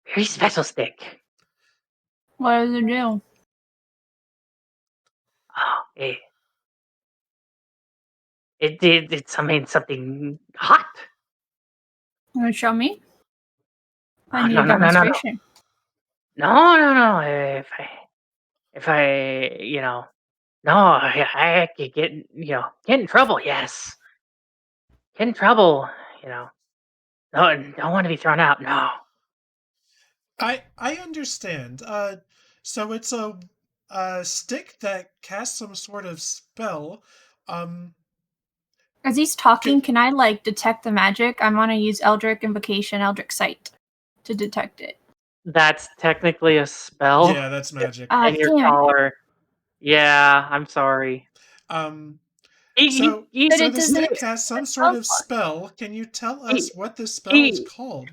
very special stick. What does it do? Oh, it's something hot. You want to show me? I Oh, need no, a no, no, no, no. demonstration. No. If I, no, I could get, get in trouble. Yes, get in trouble. No, don't want to be thrown out. No. I understand. So it's a stick that casts some sort of spell. As he's talking, can I detect the magic? I'm gonna use Eldritch Invocation, Eldritch Sight to detect it. That's technically a spell. Yeah, that's magic. And your Damn it. collar. Yeah, I'm sorry. So But so it the doesn't stick extend casts some the sort spell of slot. spell. Can you tell He- us what the spell is he- called?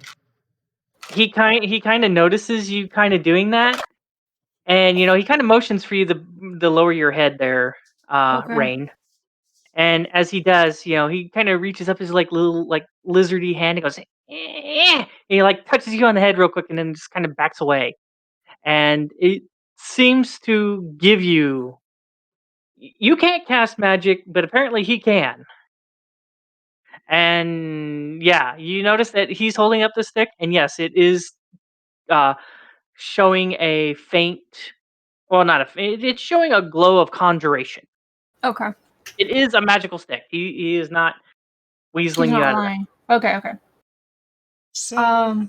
he kind of notices you kind of doing that, and he kind of motions for you to lower your head there, Okay. Raine. And as he does, he kind of reaches up his little lizardy hand and goes, and he touches you on the head real quick, and then just kind of backs away. And it seems to give you. You can't cast magic, but apparently he can. And yeah, you notice that he's holding up the stick, and yes, it is showing a faint. Well, not a. It's showing a glow of conjuration. Okay. It is a magical stick. He is not He's weaseling you not out of lying. Okay. So how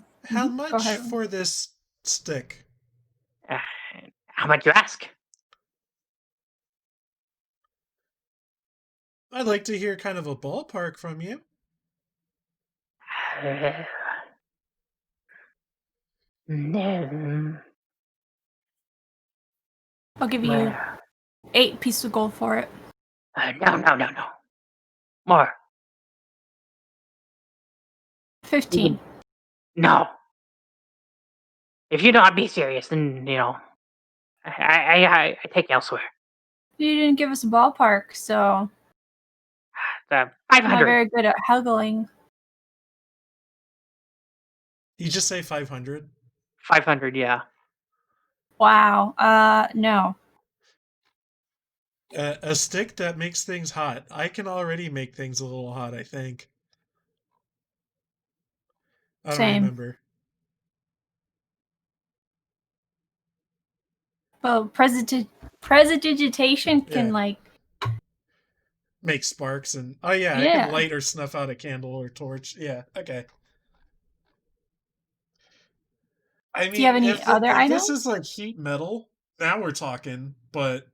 Go much ahead. for this stick? Uh, how much you ask? I'd like to hear kind of a ballpark from you. No. I'll give you 8 pieces of gold for it. No. More. 15. No. If you not be serious, then I take elsewhere. You didn't give us a ballpark, so I'm not 500. very good at haggling. You just say 500? 500, yeah. Wow. No. A stick that makes things hot. I can already make things a little hot, I think. I don't Same. remember. Well, prestidigitation can Yeah. Make sparks and I Yeah. can light or snuff out a candle or torch. Yeah, okay. I mean, Do you have any other if this items? is heat metal, now we're talking. But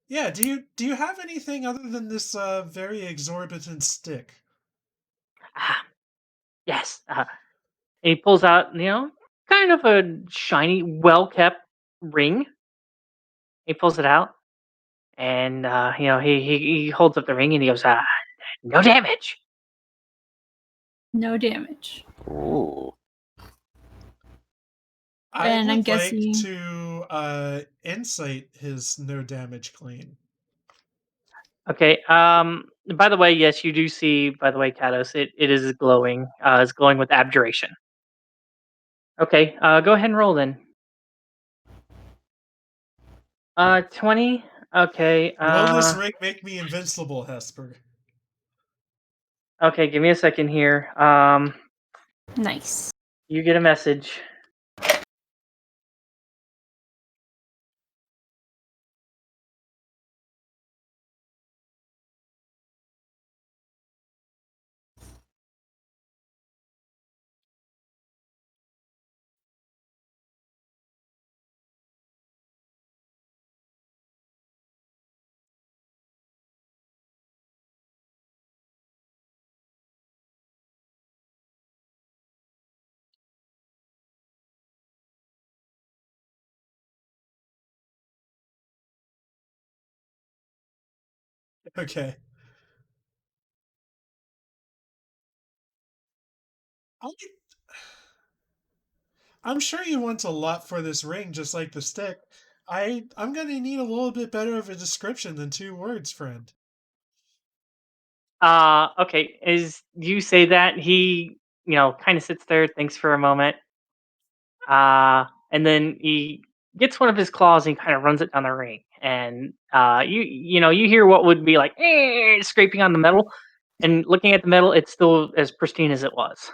yeah, do you have anything other than this very exorbitant stick? Yes. And he pulls out, kind of a shiny, well-kept ring. He pulls it out, and he holds up the ring, and he goes, no damage. No damage. Ooh. I And would I'm like guessing to insight his no damage claim. Okay. By the way, yes, you do see. By the way, Cados, it is glowing. It's glowing with abjuration. Okay. Go ahead and roll then. 20. Okay. Will this ring make me invincible, Hesper? Okay. Give me a second here. nice. You get a message. Okay. I'm sure you want a lot for this ring, just like the stick. I'm gonna need a little bit better of a description than 2 words, friend. Okay. As you say that, he, kind of sits there, thinks for a moment, and then he gets one of his claws and kind of runs it down the ring, and you hear what would be like scraping on the metal, and looking at the metal, it's still as pristine as it was.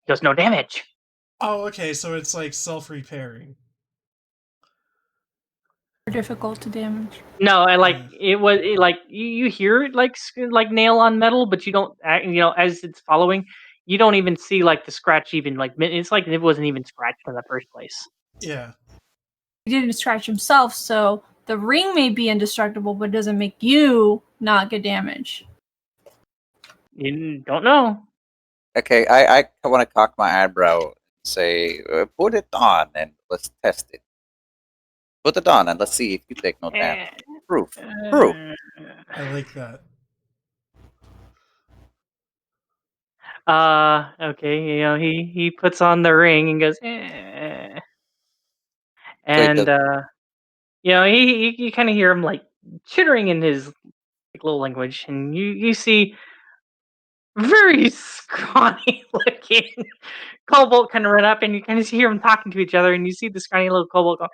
He goes, no damage. Oh, okay, so it's like self-repairing. Difficult to damage. No, I like Yeah. you hear it like nail on metal, but you don't as it's following, you don't even see like the scratch even like it's like it wasn't even scratched in the first place. Yeah. He didn't scratch himself, so the ring may be indestructible, but it doesn't make you not get damage. You don't know. Okay, I want to cock my eyebrow and say, put it on and let's test it. Put it on and let's see if you take no damage. Proof. Proof. I like that. Okay, he puts on the ring and goes, and you kind of hear him like chittering in his like, little language, and you see very scrawny looking kobold kind of run up, and you kind of hear them talking to each other, and you see the scrawny little kobold go,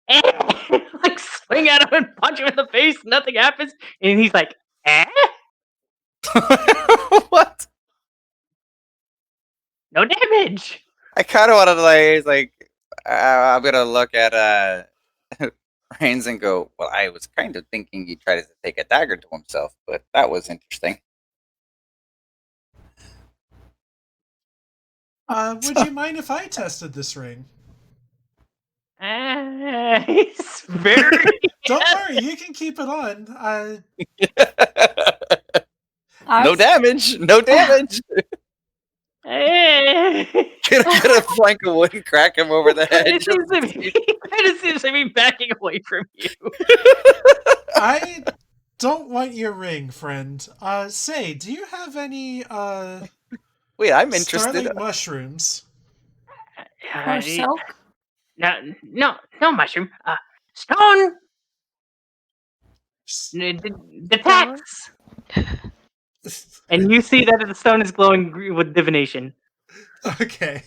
like swing at him and punch him in the face, nothing happens, and he's like, What? no damage. I kind of want to I'm gonna look at Rhiennes and go, well, I was kind of thinking he tried to take a dagger to himself, but that was interesting. Would you mind if I tested this ring? He's very. Don't worry, you can keep it on. No damage. No damage. Get a plank of wood and crack him over the head. It seems to be backing away from you. I don't want your ring, friend. Say, do you have any Wait, I'm interested. starling mushrooms? Or silk? No mushroom. Stone detects. And you see that the stone is glowing with divination. Okay.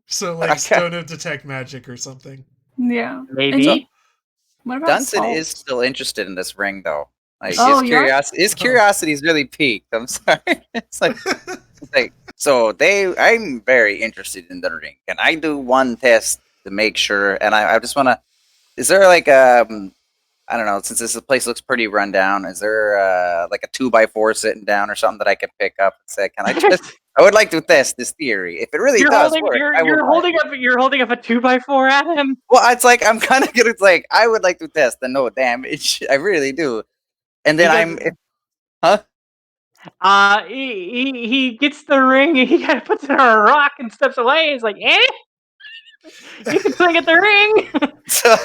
So, like, stone of detect magic or something. Yeah. Maybe. What about Dunsen salt? is still interested in this ring, though. Like, his curiosity is really piqued. I'm sorry. It's like so I'm very interested in the ring. Can I do one test to make sure? And I just want to. Is there like I don't know, since this place looks pretty run down, is there like a 2x4 sitting down or something that I could pick up and say, can I just? I would like to test this theory. If it really does work, you're holding up a 2x4 at him. Well, it's like I'm kind of good. It's like I would like to test the no damage. I really do. And then he gets the ring and he kind of puts it on a rock and steps away. He's like, you can swing at the ring. So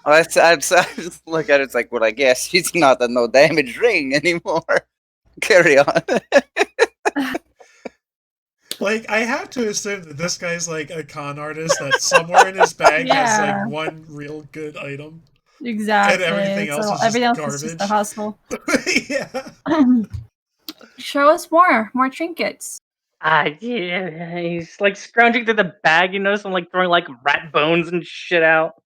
I just look at it. It's like, well, I guess it's not a no damage ring anymore. Carry on. Like, I have to assume that this guy's like a con artist that somewhere in his bag has like one real good item. Exactly. And everything else is everything just else is just a garbage. hustle. Yeah. Show us more trinkets. Yeah, he's like scrounging through the bag. You notice I'm like throwing like rat bones and shit out.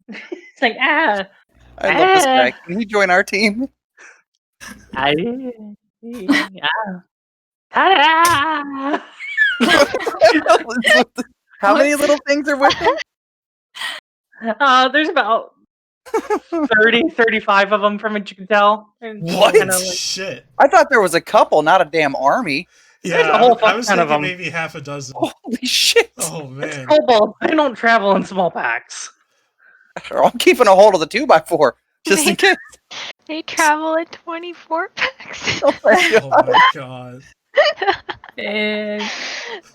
It's like I love this guy. Can he join our team? Ta-da! How many little things are with him? There's about 30, 35 of them from what you can tell. What? Kinda like, Shit. I thought there was a couple, not a damn army. Yeah, a whole I was ton of thinking them. maybe half a dozen. Holy shit. Oh, man. kobolds, they don't travel in small packs. I'm keeping a hold of the 2x4, just in case. They travel in 24 packs. Oh my Oh my god. Big.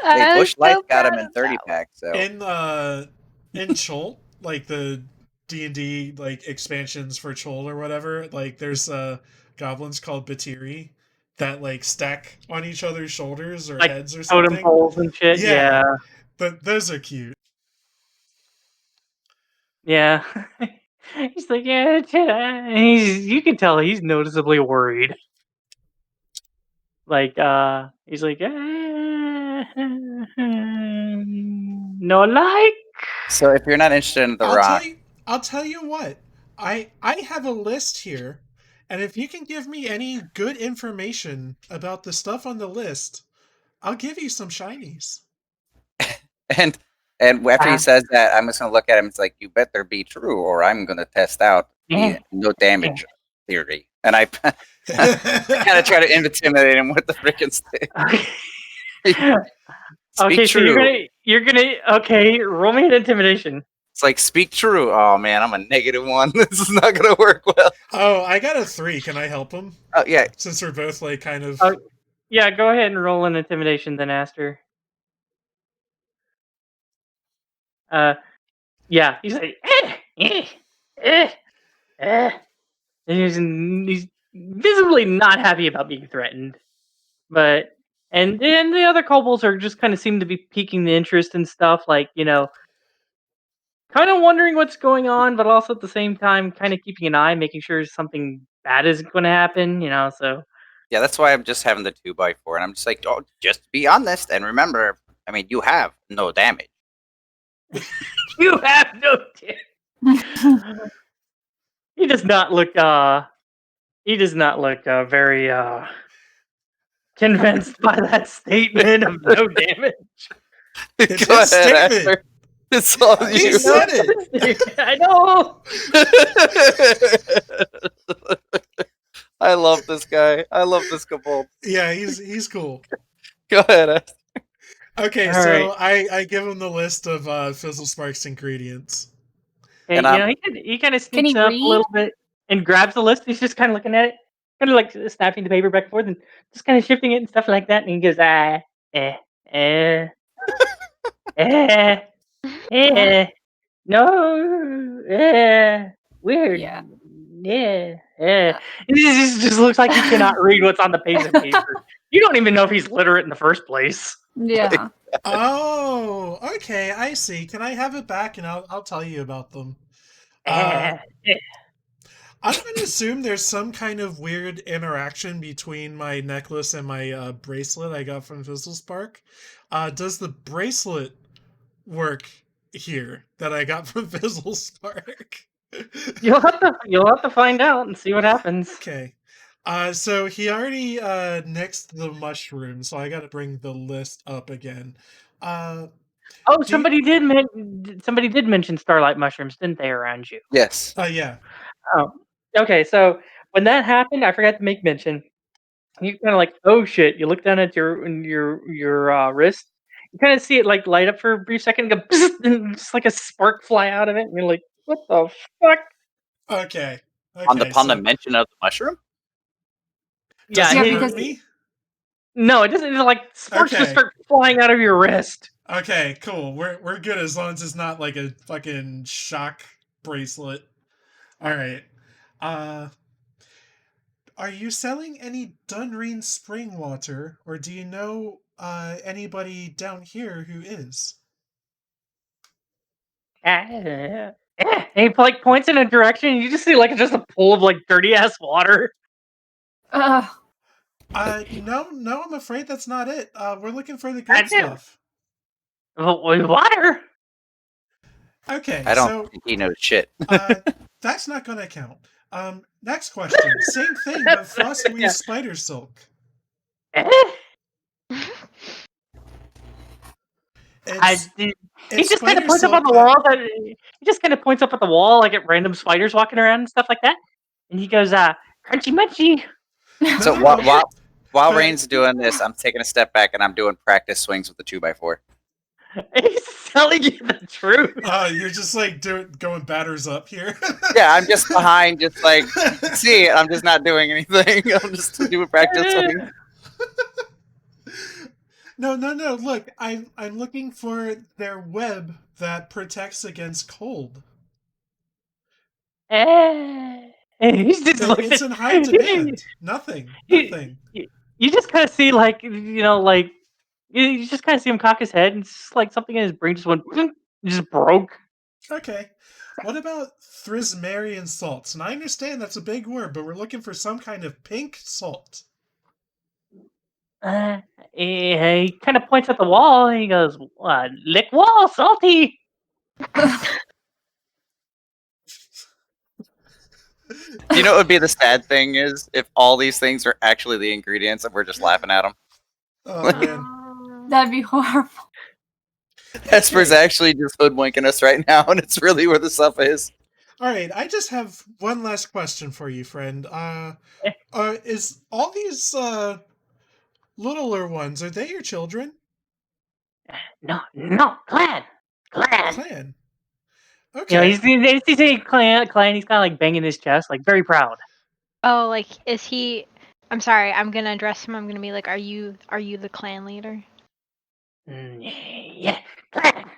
Bush Light got him in 30 packs, so. In Chult, like the D&D like expansions for Troll or whatever, like there's goblins called Batiri that like stack on each other's shoulders or Like heads or totem something. poles and shit. Yeah. Yeah. But those are cute. Yeah. He's like, yeah, you can tell he's noticeably worried. Like, he's like, no like. So if you're not interested in the rock, I'll tell you what. I have a list here, and if you can give me any good information about the stuff on the list, I'll give you some shinies. and after he says that, I'm just gonna look at him. It's like, you better be true, or I'm gonna test out the no damage theory. And I kind of try to intimidate him with the freaking stick. Okay, so true. you're gonna roll me an intimidation. It's like, speak true. Oh man, I'm a -1. This is not gonna work well. Oh, I got a 3. Can I help him? Oh yeah. Since we're both like kind of. Yeah, go ahead and roll an intimidation then, Aster. Yeah, he's like, and he's visibly not happy about being threatened. But and the other kobolds are just kind of seem to be piquing the interest and stuff, like, you know, kind of wondering what's going on, but also at the same time kind of keeping an eye, making sure something bad isn't going to happen, you know, so. Yeah, that's why I'm just having the 2x4, and I'm just like, oh, just be honest, and remember, I mean, you have no damage. You have no damage. He does not look very convinced by that statement of no damage. It's his statement. Aster. It's all He you. said it. I know. I love this guy. I love this kobold. Yeah, he's cool. Go ahead, Aster. Okay, All so right. I give him the list of Fizzle Spark's ingredients. Hey, And you know, he kind of Can he sneaks up read? a little bit and grabs the list. He's just kind of looking at it, kind of like snapping the paper back and forth and just kind of shifting it and stuff like that. And he goes, no, weird. Yeah. Yeah. He just looks like he cannot read what's on the piece of paper. You don't even know if he's literate in the first place. Yeah. Oh, okay, I see. Can I have it back and I'll tell you about them? I'm going to assume there's some kind of weird interaction between my necklace and my bracelet I got from Fizzlespark. Does the bracelet work here that I got from Fizzlespark? You'll have to find out and see what happens. Okay. So he already nixed the mushroom, so I got to bring the list up again. Somebody did mention starlight mushrooms, didn't they, around you? Yes. Yeah. Oh, okay. So when that happened, I forgot to make mention. You kind of like, oh shit! You look down at your wrist. You kind of see it like light up for a brief second, and go, and just like a spark fly out of it, and you're like, what the fuck? Okay. On the mention of the mushroom? Does Yeah, it because hurt me? No, it doesn't. It's like sparks just start flying out of your wrist. Okay, cool. We're good as long as it's not like a fucking shock bracelet. All right. Are you selling any Dunreen spring water, or do you know anybody down here who is? And he like points in a direction, and you just see like just a pool of like dirty ass water. No, I'm afraid that's not it. We're looking for the good stuff. Water? Okay, I don't think he knows shit. That's not gonna count. Next question. Same thing, but frostweave spider silk. He just kind of points up on the wall. He just kind of points up at the wall, like at random spiders walking around and stuff like that. And he goes, "Crunchy munchy." So while Raine's doing this, I'm taking a step back and I'm doing practice swings with the 2x4. He's telling you the truth. You're just like going batters up here. Yeah, I'm just behind, just like, see, I'm just not doing anything. I'm just doing practice swings. No. Look, I'm looking for their web that protects against cold. He's just looking. It's in high demand. Nothing. You just kind of see like you just kind of see him cock his head, and it's just like something in his brain just went, just broke. Okay. What about Thrismerian salts? And I understand that's a big word, but we're looking for some kind of pink salt. He kind of points at the wall, and he goes, "Lick wall, salty." Do you know what would be the sad thing is if all these things are actually the ingredients and we're just laughing at them? Oh man. That'd be horrible. Hesper's actually just hoodwinking us right now, and it's really where the stuff is. All right, I just have one last question for you, friend. Is all these littler ones, are they your children? No, clan. Clan. Okay. You know, he's a clan. He's kind of like banging his chest, like very proud. Oh, like is he? I'm sorry. I'm gonna address him. I'm gonna be like, "Are you the clan leader?" Yeah, clan.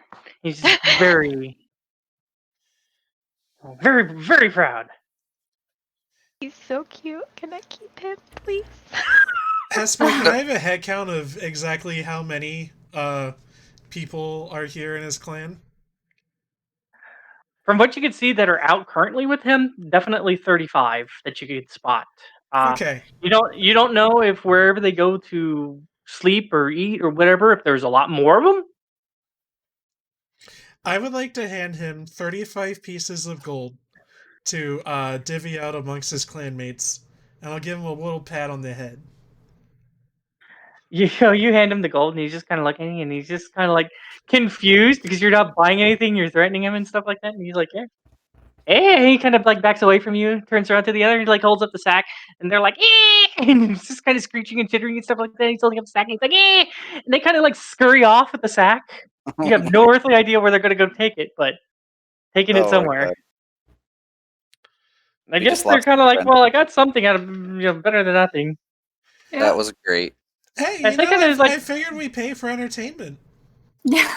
He's just very, very proud. He's so cute. Can I keep him, please? Hesper, can I have a head count of exactly how many people are here in his clan? From what you can see that are out currently with him, definitely 35 that you could spot. Okay. You don't know if wherever they go to sleep or eat or whatever, if there's a lot more of them. I would like to hand him 35 pieces of gold to divvy out amongst his clanmates, and I'll give him a little pat on the head. You hand him the gold, and he's just kind of looking, and he's just kind of like confused because you're not buying anything, you're threatening him and stuff like that, and he's like, "Yeah." And he kind of like backs away from you, turns around to the other, and like holds up the sack, and they're like, and he's just kind of screeching and chittering and stuff like that. He's holding up the sack, and he's like, and they kind of like scurry off with the sack. You have no earthly idea where they're going to go take it, but taking it somewhere. I guess they're kind of like, well, I got something out of better than nothing. Yeah. That was great. Hey, I figured we pay for entertainment. Yeah.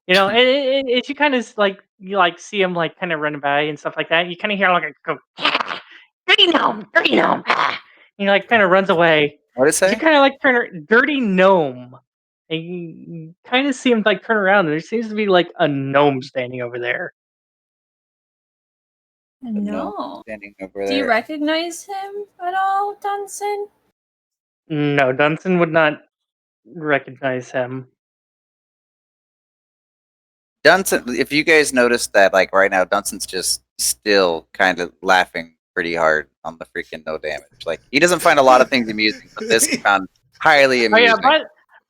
You know, you kind of like see him like kind of running by and stuff like that. You kind of hear like a go, dirty gnome. He like kind of runs away. What did it say? You kind of like dirty gnome. And you kind of see him like turn around, and there seems to be like a gnome standing over there. No. Standing over there. Do you recognize him at all, Dunsen? No, Dunsen would not recognize him. Dunsen, if you guys notice that, like right now, Dunsen's just still kind of laughing pretty hard on the freaking no damage. Like he doesn't find a lot of things amusing, but this he found highly amusing. Oh yeah,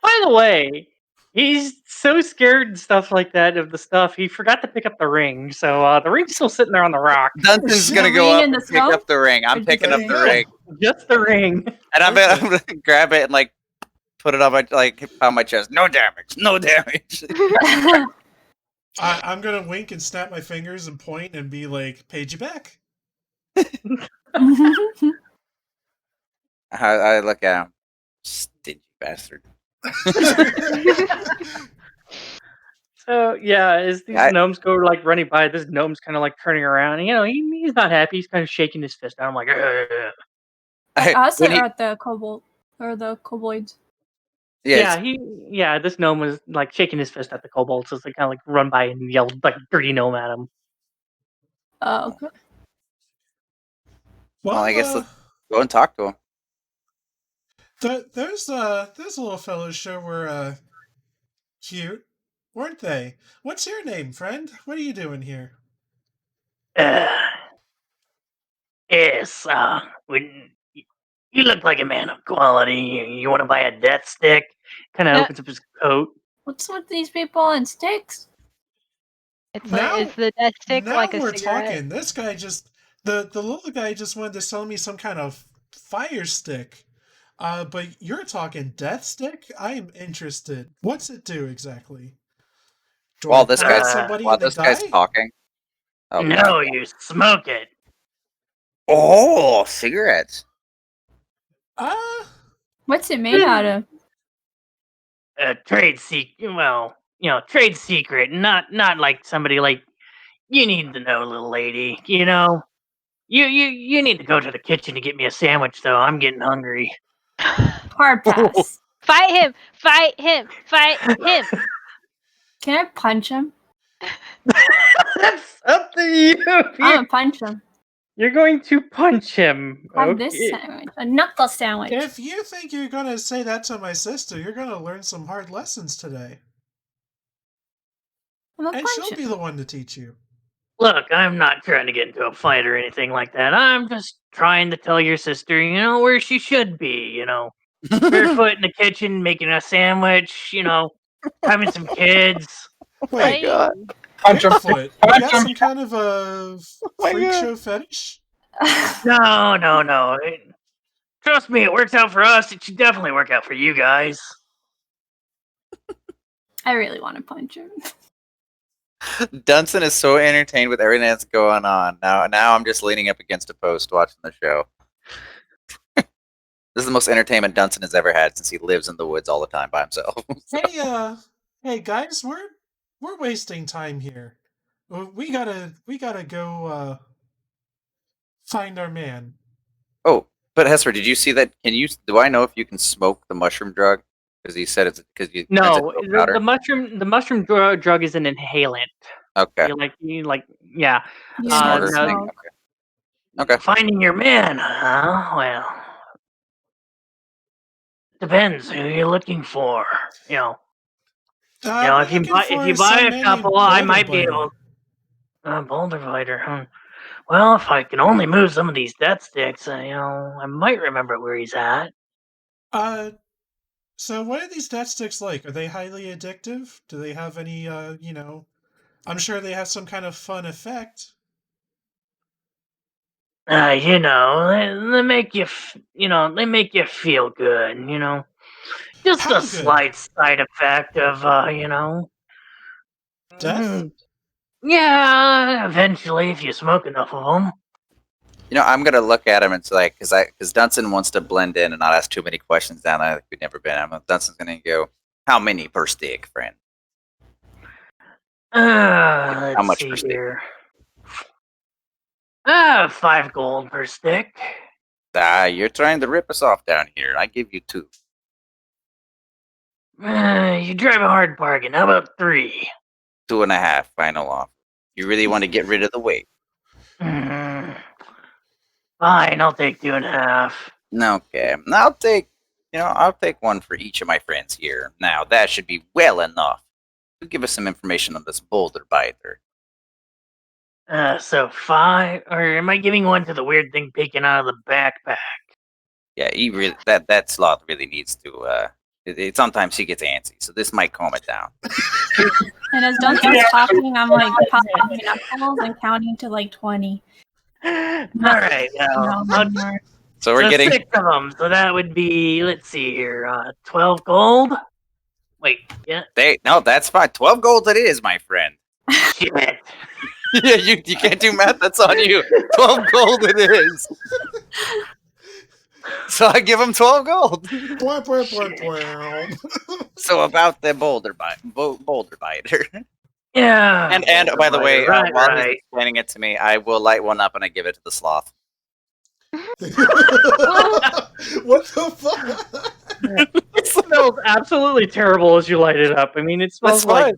by the way, he's so scared and stuff like that of the stuff. He forgot to pick up the ring, so the ring's still sitting there on the rock. Dunsen's gonna go up and pick up the ring. I'm picking up the ring. Just the ring. And I'm gonna grab it and like put it on my chest. No damage. No damage. I'm gonna wink and snap my fingers and point and be like, "Paid you back." I look at him, stingy bastard. So yeah, as these gnomes go like running by, this gnome's kind of like turning around. And, you know, he's not happy. He's kind of shaking his fist out. I'm like, Us or at the kobold or the kobolds? Yeah, this gnome was like shaking his fist at the kobolds, so they kind of like run by and yell like dirty gnome at him. Oh, okay. Well, I guess let's go and talk to him. Those little fellows sure were cute, weren't they? What's your name, friend? What are you doing here? Yes, you look like a man of quality. You want to buy a death stick? Kind of opens up his coat. What's with these people and sticks? It's like, is the death stick like a cigarette? Now we're talking. This guy just the little guy just wanted to sell me some kind of fire stick. But you're talking death stick? I am interested. What's it do exactly? While this guy's talking. Oh, no, you smoke it. Oh, cigarettes. What's it made out of? A trade secret. Well, trade secret. Not like somebody like you need to know, little lady. You know, you need to go to the kitchen to get me a sandwich, though. I'm getting hungry. Hard pass. Fight him! Fight him! Fight him! Can I punch him? That's up to you. I'm gonna punch him. You're going to punch him. Have this sandwich. A knuckle sandwich. If you think you're gonna say that to my sister, you're gonna learn some hard lessons today. I'm gonna And punch she'll him. be the one to teach you. Look, I'm not trying to get into a fight or anything like that. I'm just trying to tell your sister, you know, where she should be, you know. Barefoot in the kitchen, making a sandwich, you know, having some kids. Oh my god. Punch him. Barefoot. You Punch got him. some kind of a my freak God. show fetish? No. Trust me, it works out for us. It should definitely work out for you guys. I really want to punch him. Dunsen is so entertained with everything that's going on. Now I'm just leaning up against a post watching the show. This is the most entertainment Dunsen has ever had since he lives in the woods all the time by himself. Hey guys, we're wasting time here. We gotta go find our man. Oh, but Hesper, did you see that? Do I know if you can smoke the mushroom drug? Because he said it's because you. No, the mushroom drug is an inhalant. Okay. Yeah. Smarter no. thing. Okay. Finding your man, huh? Well, depends who you're looking for. You know, if you buy a couple, I might be able. Boulder Fighter. Well, if I can only move some of these death sticks, I might remember where he's at. So what are these death sticks like? Are they highly addictive? Do they have any, I'm sure they have some kind of fun effect. They make you, they make you feel good, Just How a good? slight side effect of, Death? Yeah, eventually, if you smoke enough of them. I'm gonna look at him and say, because Dunsen wants to blend in and not ask too many questions down there like we've never been. Dunsen's gonna go, how many per stick, friend? Let's much see per stick? here. 5 gold per stick. You're trying to rip us off down here. I give you 2. You drive a hard bargain. How about 3? 2.5 final offer. You really want to get rid of the weight? Fine, I'll take 2.5. Okay, I'll take 1 for each of my friends here. Now that should be well enough to give us some information on this boulder biter. So 5, or am I giving 1 to the weird thing peeking out of the backpack? Yeah, that sloth really needs to. Sometimes he gets antsy, so this might calm it down. And as Dunsen's talking, I'm like popping my knuckles and counting to like 20. All right, So we're getting 6 of them. So that would be, let's see here, 12 gold. Wait, yeah. No, that's fine. 12 gold it is, my friend. Shit. Yeah, you can't do math. That's on you. 12 gold it is. So I give him 12 gold. So about the boulder biter. Yeah. And by the way, right. while he's explaining it to me, I will light one up and I give it to the sloth. What the fuck? It smells absolutely terrible as you light it up. I mean, it smells like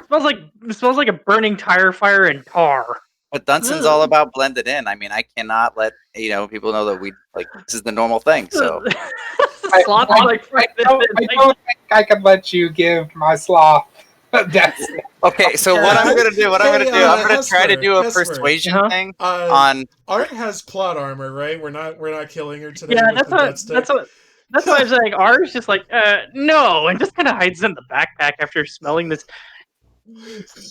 a burning tire fire and tar. But Dunsen's all about blended in. I mean, I cannot let people know that this is the normal thing. So I don't think I can let you give my sloth death stick. okay. So what I'm gonna do? I'm gonna try to do a Hesper, persuasion thing on. Art has plot armor, right? We're not killing her today. Yeah, with the death stick. that's what I was like. R's just like, no, and just kind of hides in the backpack after smelling this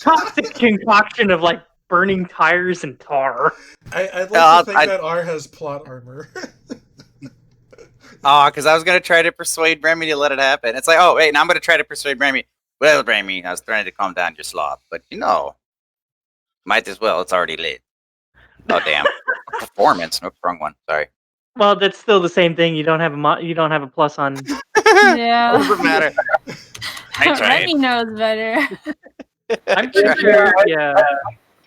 toxic concoction of like burning tires and tar. I'd like to think that R has plot armor. Because I was gonna try to persuade Remy to let it happen. It's like, oh wait, now I'm gonna try to persuade Remy. Well, Remy, I was trying to calm down your sloth, but might as well. It's already lit. Oh damn! Performance, no wrong one. Sorry. Well, that's still the same thing. You don't have a plus on. Yeah. Doesn't matter. I tried. Remy knows better. I'm pretty sure. Yeah.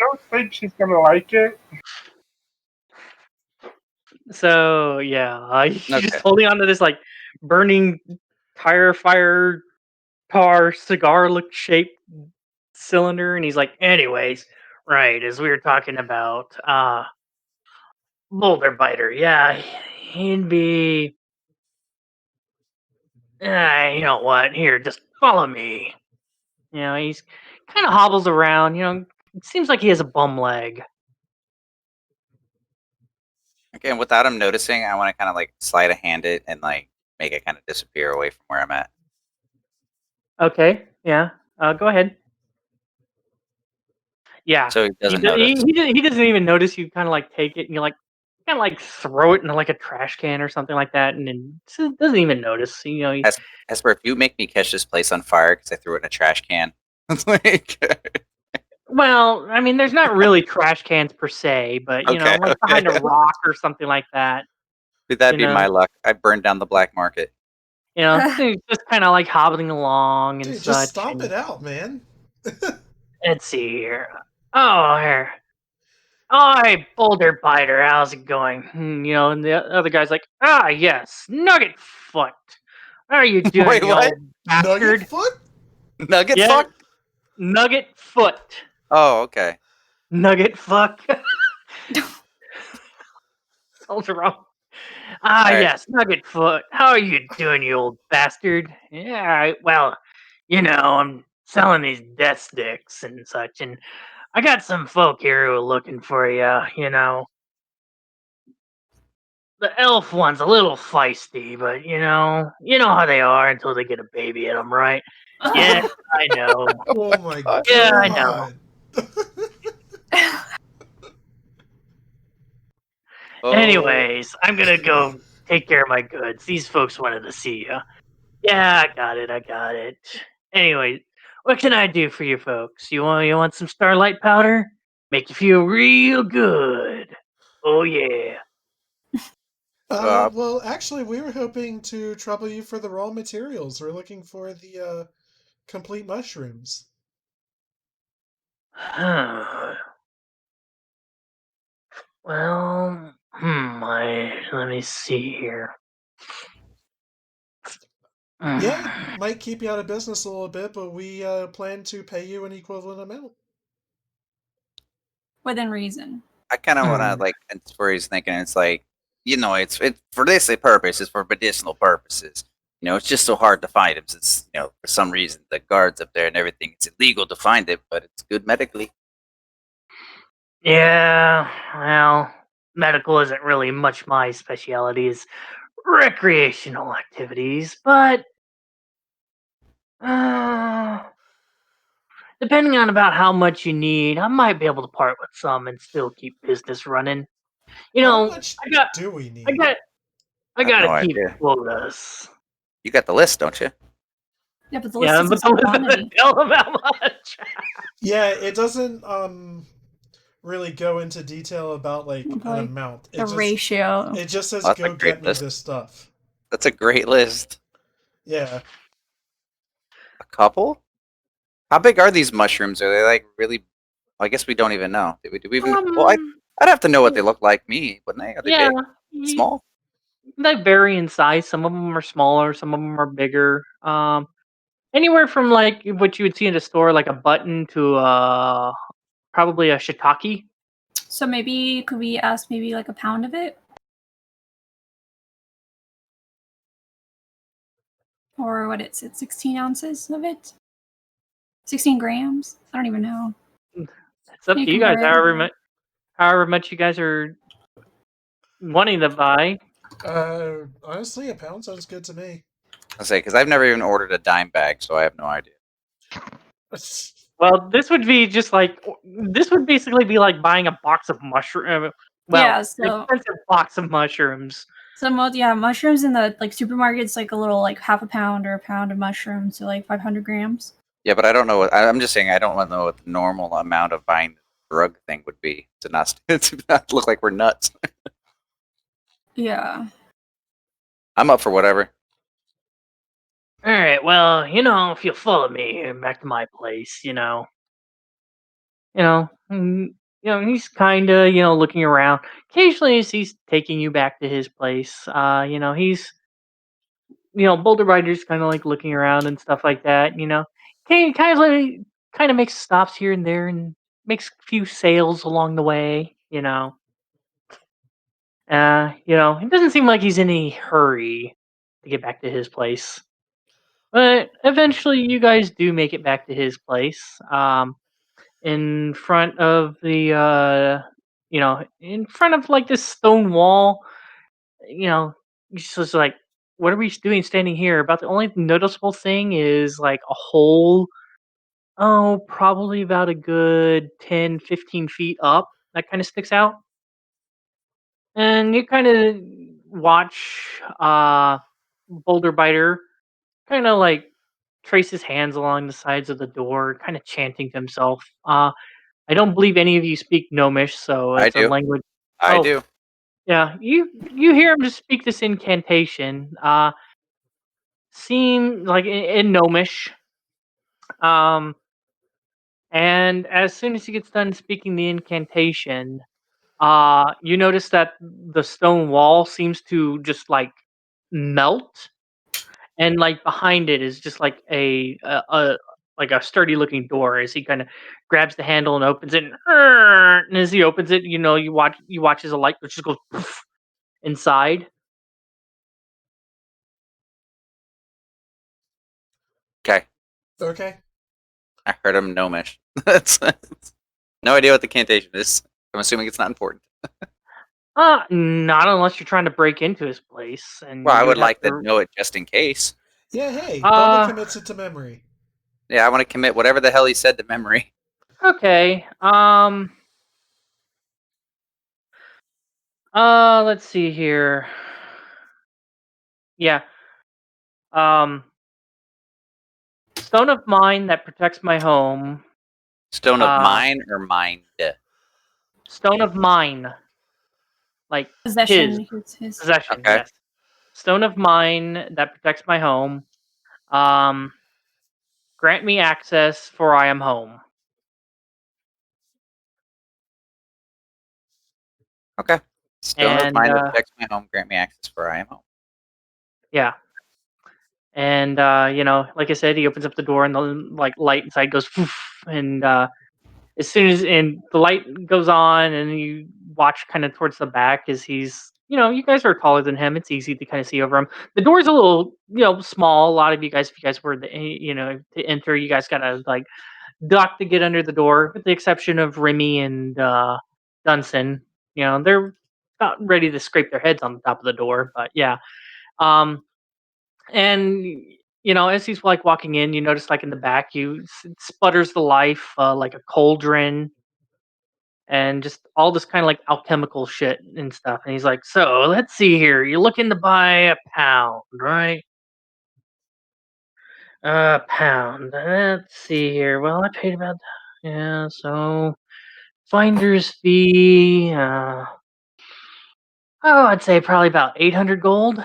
don't think she's gonna like it. So yeah, he's just Okay. holding onto this like burning tire fire tar cigar look shaped cylinder, and he's like, anyways, right, as we were talking about, Boulder Biter, yeah, he'd be you know what, here, just follow me. You know, he's kinda hobbles around, you know, it seems like he has a bum leg. Okay, and without him noticing, I want to kind of like sleight of hand it and like make it kind of disappear away from where I'm at. Okay, yeah, go ahead. Yeah, So he he doesn't do notice. he doesn't even notice you kinda, like, take it and you, like, kinda, like, throw it into, like, a trash can or something like that, and then doesn't even notice, you know, he Hesper, if you make me catch this place on fire because I threw it in a trash can, like, well, I mean, there's not really trash cans per se, but, you know, okay, like, okay, behind a rock or something like that, that'd you be my know? luck. I burned down the black market. You know, so he's just kinda, like, hobbling along and Dude, just such, stomp and it out, man. let's see here. Oh, here. "Hi, Boulder Biter, how's it going?" You know, and the other guy's like, "Ah, yes, Nugget Foot. How are you doing, Wait, you what? old Nugget bastard?" foot? Nugget Yeah, fuck? Nugget Foot. Oh, okay. Nugget fuck. Sounds wrong. Ah, All right. yes, Nugget Foot. How are you doing, you old bastard? Yeah, well, you know, I'm selling these death sticks and such, and I got some folk here who are looking for you, you know. The elf one's a little feisty, but you know how they are until they get a baby in them, right? Yeah, I know. Oh my God. Yeah, I know. god. Oh, Anyways, I'm gonna go take care of my goods. These folks wanted to see you. Yeah, I got it. I got it. Anyway, what can I do for you folks? You want some starlight powder? Make you feel real good. Oh yeah. uh, Well, actually, we were hoping to trouble you for the raw materials. We're looking for the complete mushrooms. Well, let me see here. Yeah, it might keep you out of business a little bit, but we plan to pay you an equivalent amount. Within reason. I kind of want to like. It's where he's thinking. It's like, it's for this purpose. It's for medicinal purposes. It's just so hard to find him since for some reason the guards up there and everything. It's illegal to find it, but it's good medically. Yeah, well, medical isn't really much my specialty. Is recreational activities, but depending on about how much you need, I might be able to part with some and still keep business running. You How know, much I got, do we I need? got, I I have got no to keep idea. quotas. You got the list, don't you? Yeah, but the list Yeah, doesn't but say the list quantity. doesn't tell them how much. Yeah, it doesn't really go into detail about like an Like amount. the ratio. It just says Well, that's a go great get me list. this stuff. That's a great list. Yeah. A couple? How big are these mushrooms? Are they like really? Well, I guess we don't even know. Well, I'd have to know what they look like. Me, wouldn't they? Are they Yeah, big? Small? they vary in size. Some of them are smaller, some of them are bigger. Anywhere from like what you would see in a store, like a button, to probably a shiitake. So maybe could we ask maybe like a pound of it? Or what it's 16 ounces of it? 16 grams? I don't even know. It's up You to you guys. convert. However much you guys are wanting to buy. Honestly, a pound sounds good to me. I say because I've never even ordered a dime bag, so I have no idea. Well, this would be just like this would basically be like buying a box of mushroom. Well, Yeah, an so expensive box of mushrooms. mushrooms in the like supermarkets, like a little like half a pound or a pound of mushrooms, so like 500 grams. Yeah, but I don't know what. I'm just saying I don't know what the normal amount of buying the drug thing would be to not look like we're nuts. Yeah. I'm up for whatever. All right. Well, if you follow me back to my place, He's kind of looking around. Occasionally, as he's taking you back to his place, he's Boulder Rider's kind of like looking around and stuff like that. Kind of makes stops here and there and makes a few sales along the way. It doesn't seem like he's in any hurry to get back to his place. But eventually, you guys do make it back to his place. In front of in front of like this stone wall. It's just like, what are we doing standing here? About the only noticeable thing is like a hole. Oh, probably about a good 10, 15 feet up. That kind of sticks out. And you kind of watch Boulder Biter kind of like trace his hands along the sides of the door, kind of chanting to himself. I don't believe any of you speak Gnomish, so I it's a do. language. I Oh, do. yeah, you hear him just speak this incantation. Seem like in Gnomish. And as soon as he gets done speaking the incantation, you notice that the stone wall seems to just like melt, and like behind it is just like a like a sturdy looking door. As he kind of grabs the handle and opens it, and as he opens it, you watch as a light which just goes poof inside. Okay. Okay. I heard him gnomish. That's no idea what the cantation is. I'm assuming it's not important. Not unless you're trying to break into his place, and Well, I you would would have like to know it just in case. Yeah, hey, Bubba Uh, commits it to memory. Yeah, I want to commit whatever the hell he said to memory. Okay. Let's see here. Yeah. Stone of mine that protects my home. Stone of mine or mind? Stone of mine. Like Possession. his possession, Okay. yes. Stone of mine that protects my home. Grant me access, for I am home. Okay. Stone of And mine that protects my home. Grant me access, for I am home. yeah. And like I said, he opens up the door and the like light inside goes poof, and as soon as the light goes on and you watch kind of towards the back as he's you guys are taller than him, it's easy to kind of see over him. The door's a little small. A lot of you guys, if you guys were to enter, you guys gotta like duck to get under the door, with the exception of Remy and Dunsen. They're not ready to scrape their heads on the top of the door, but yeah. And as he's like walking in, you notice like in the back, it sputters the life like a cauldron and just all this kind of like alchemical shit and stuff. And he's like, "So let's see here. You're looking to buy a pound, right? A pound. Let's see here. Well, I paid about So finder's fee. I'd say probably about 800 gold."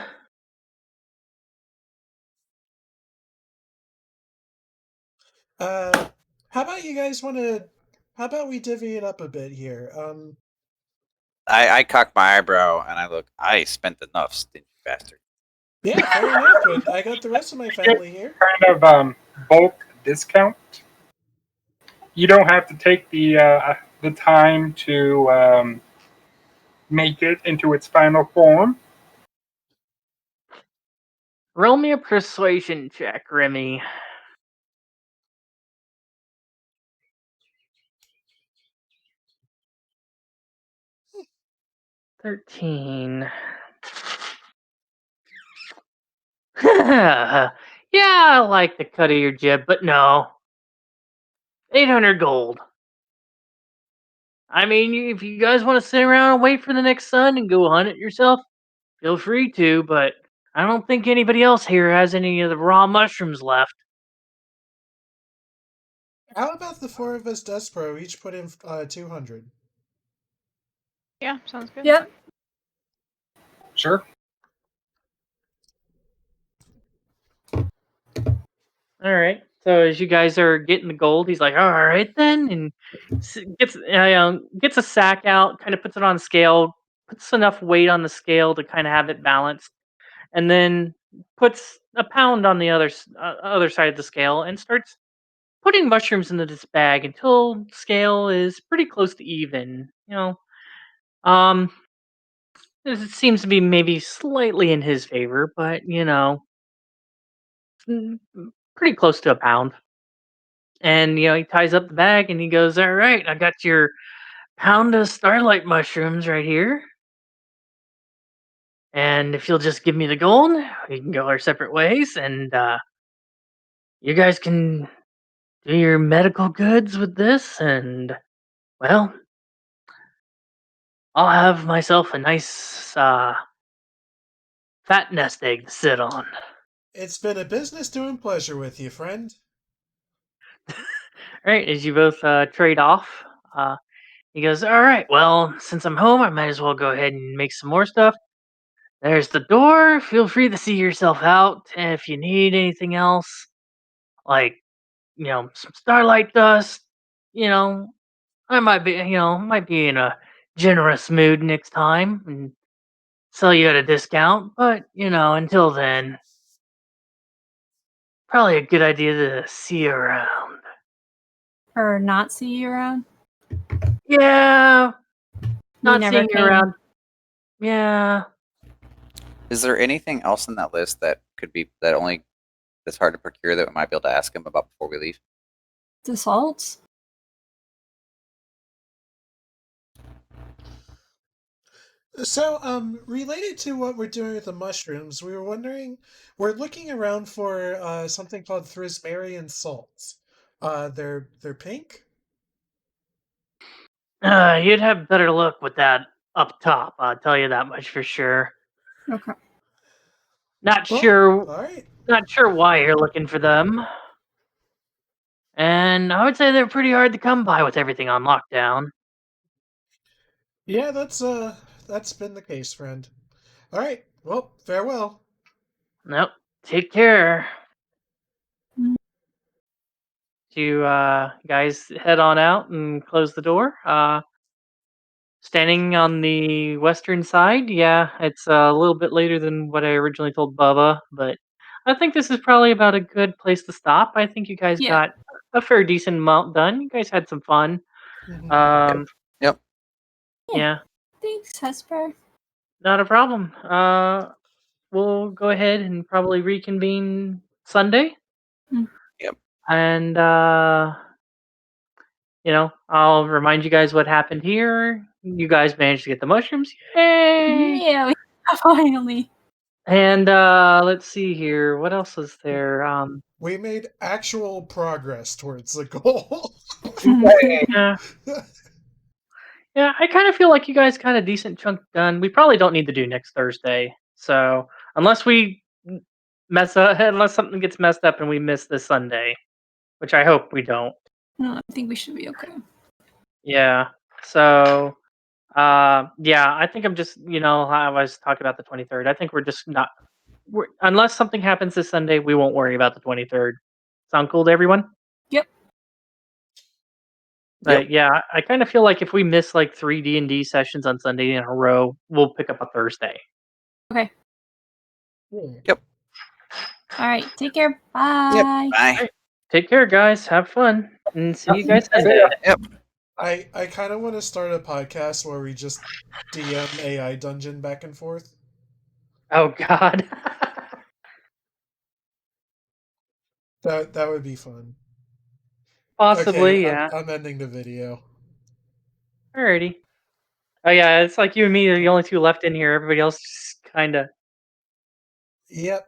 How about you guys want to? How about we divvy it up a bit here? I cock my eyebrow and I look. I spent enough, stingy bastard. Yeah, fair enough. But I got the rest of my family here. Kind of bulk discount. You don't have to take the time to make it into its final form. Roll me a persuasion check, Remy. 13. Yeah, I like the cut of your jib, but no. 800 gold. I mean, if you guys want to sit around and wait for the next sun and go hunt it yourself, feel free to, but I don't think anybody else here has any of the raw mushrooms left. How about the four of us Despero each put in 200? Yeah, sounds good. Yep. Sure. Alright, So as you guys are getting the gold, he's like, "All right then," and gets a sack out, kind of puts it on a scale, puts enough weight on the scale to kind of have it balanced, and then puts a pound on the other side of the scale and starts putting mushrooms into this bag until the scale is pretty close to even. Um, it seems to be maybe slightly in his favor, but mm, pretty close to a pound. And he ties up the bag and he goes, "All right, I got your pound of starlight mushrooms right here. And if you'll just give me the gold, we can go our separate ways, and you guys can do your medical goods with this, and well, I'll have myself a nice fat nest egg to sit on." It's been a business doing pleasure with you, friend. All right, as you both trade off, he goes, "All right, well, since I'm home, I might as well go ahead and make some more stuff. There's the door. Feel free to see yourself out. And if you need anything else, like, some starlight dust, you know, I might be in a generous mood next time and sell you at a discount. But, until then, probably a good idea to see you around." Or not see you around. Yeah, We not never seeing you came. around. Yeah. Is there anything else on that list that could be that's hard to procure that we might be able to ask him about before we leave? The salts? So, related to what we're doing with the mushrooms, we were wondering, we're looking around for something called Thrismerian salts. They're pink. You'd have better luck with that up top. I'll tell you that much for sure. Okay. Not Well, sure. all right. Not sure why you're looking for them. And I would say they're pretty hard to come by with everything on lockdown. Yeah, that's been the case, friend. All right. Well, farewell. Nope. Take care. Mm. You guys head on out and close the door. Standing on the western side, yeah, it's a little bit later than what I originally told Bubba, but I think this is probably about a good place to stop. I think you guys Yeah. got a fair decent amount done. You guys had some fun. Mhm. Yep. Yeah, Thanks, Hesper. not a problem. We'll go ahead and probably reconvene Sunday. Yep. And I'll remind you guys what happened here. You guys managed to get the mushrooms. Yay! Yeah, finally. And let's see here. What else was there? We made actual progress towards the goal. Yeah, yeah. I kind of feel like you guys got a decent chunk done. We probably don't need to do next Thursday. So unless we unless something gets messed up and we miss this Sunday, which I hope we don't. No, I think we should be okay. Yeah. So, yeah, I think I'm just, I was talking about the 23rd. I think we're just not, unless something happens this Sunday, we won't worry about the 23rd. Sound cool to everyone? Yep. But yeah, I kind of feel like if we miss like 3 D&D sessions on Sunday in a row, we'll pick up a Thursday. Okay. Yep. All right. Take care. Bye. Yep. Bye. Alright. Take care, guys. Have fun. And see you guys See Sunday. ya. Yep. I kind of want to start a podcast where we just DM AI dungeon back and forth. Oh, God. That would be fun. Possibly, Okay, yeah. I'm ending the video. Alrighty. Oh, yeah, it's like you and me are the only two left in here. Everybody else just kind of. Yep.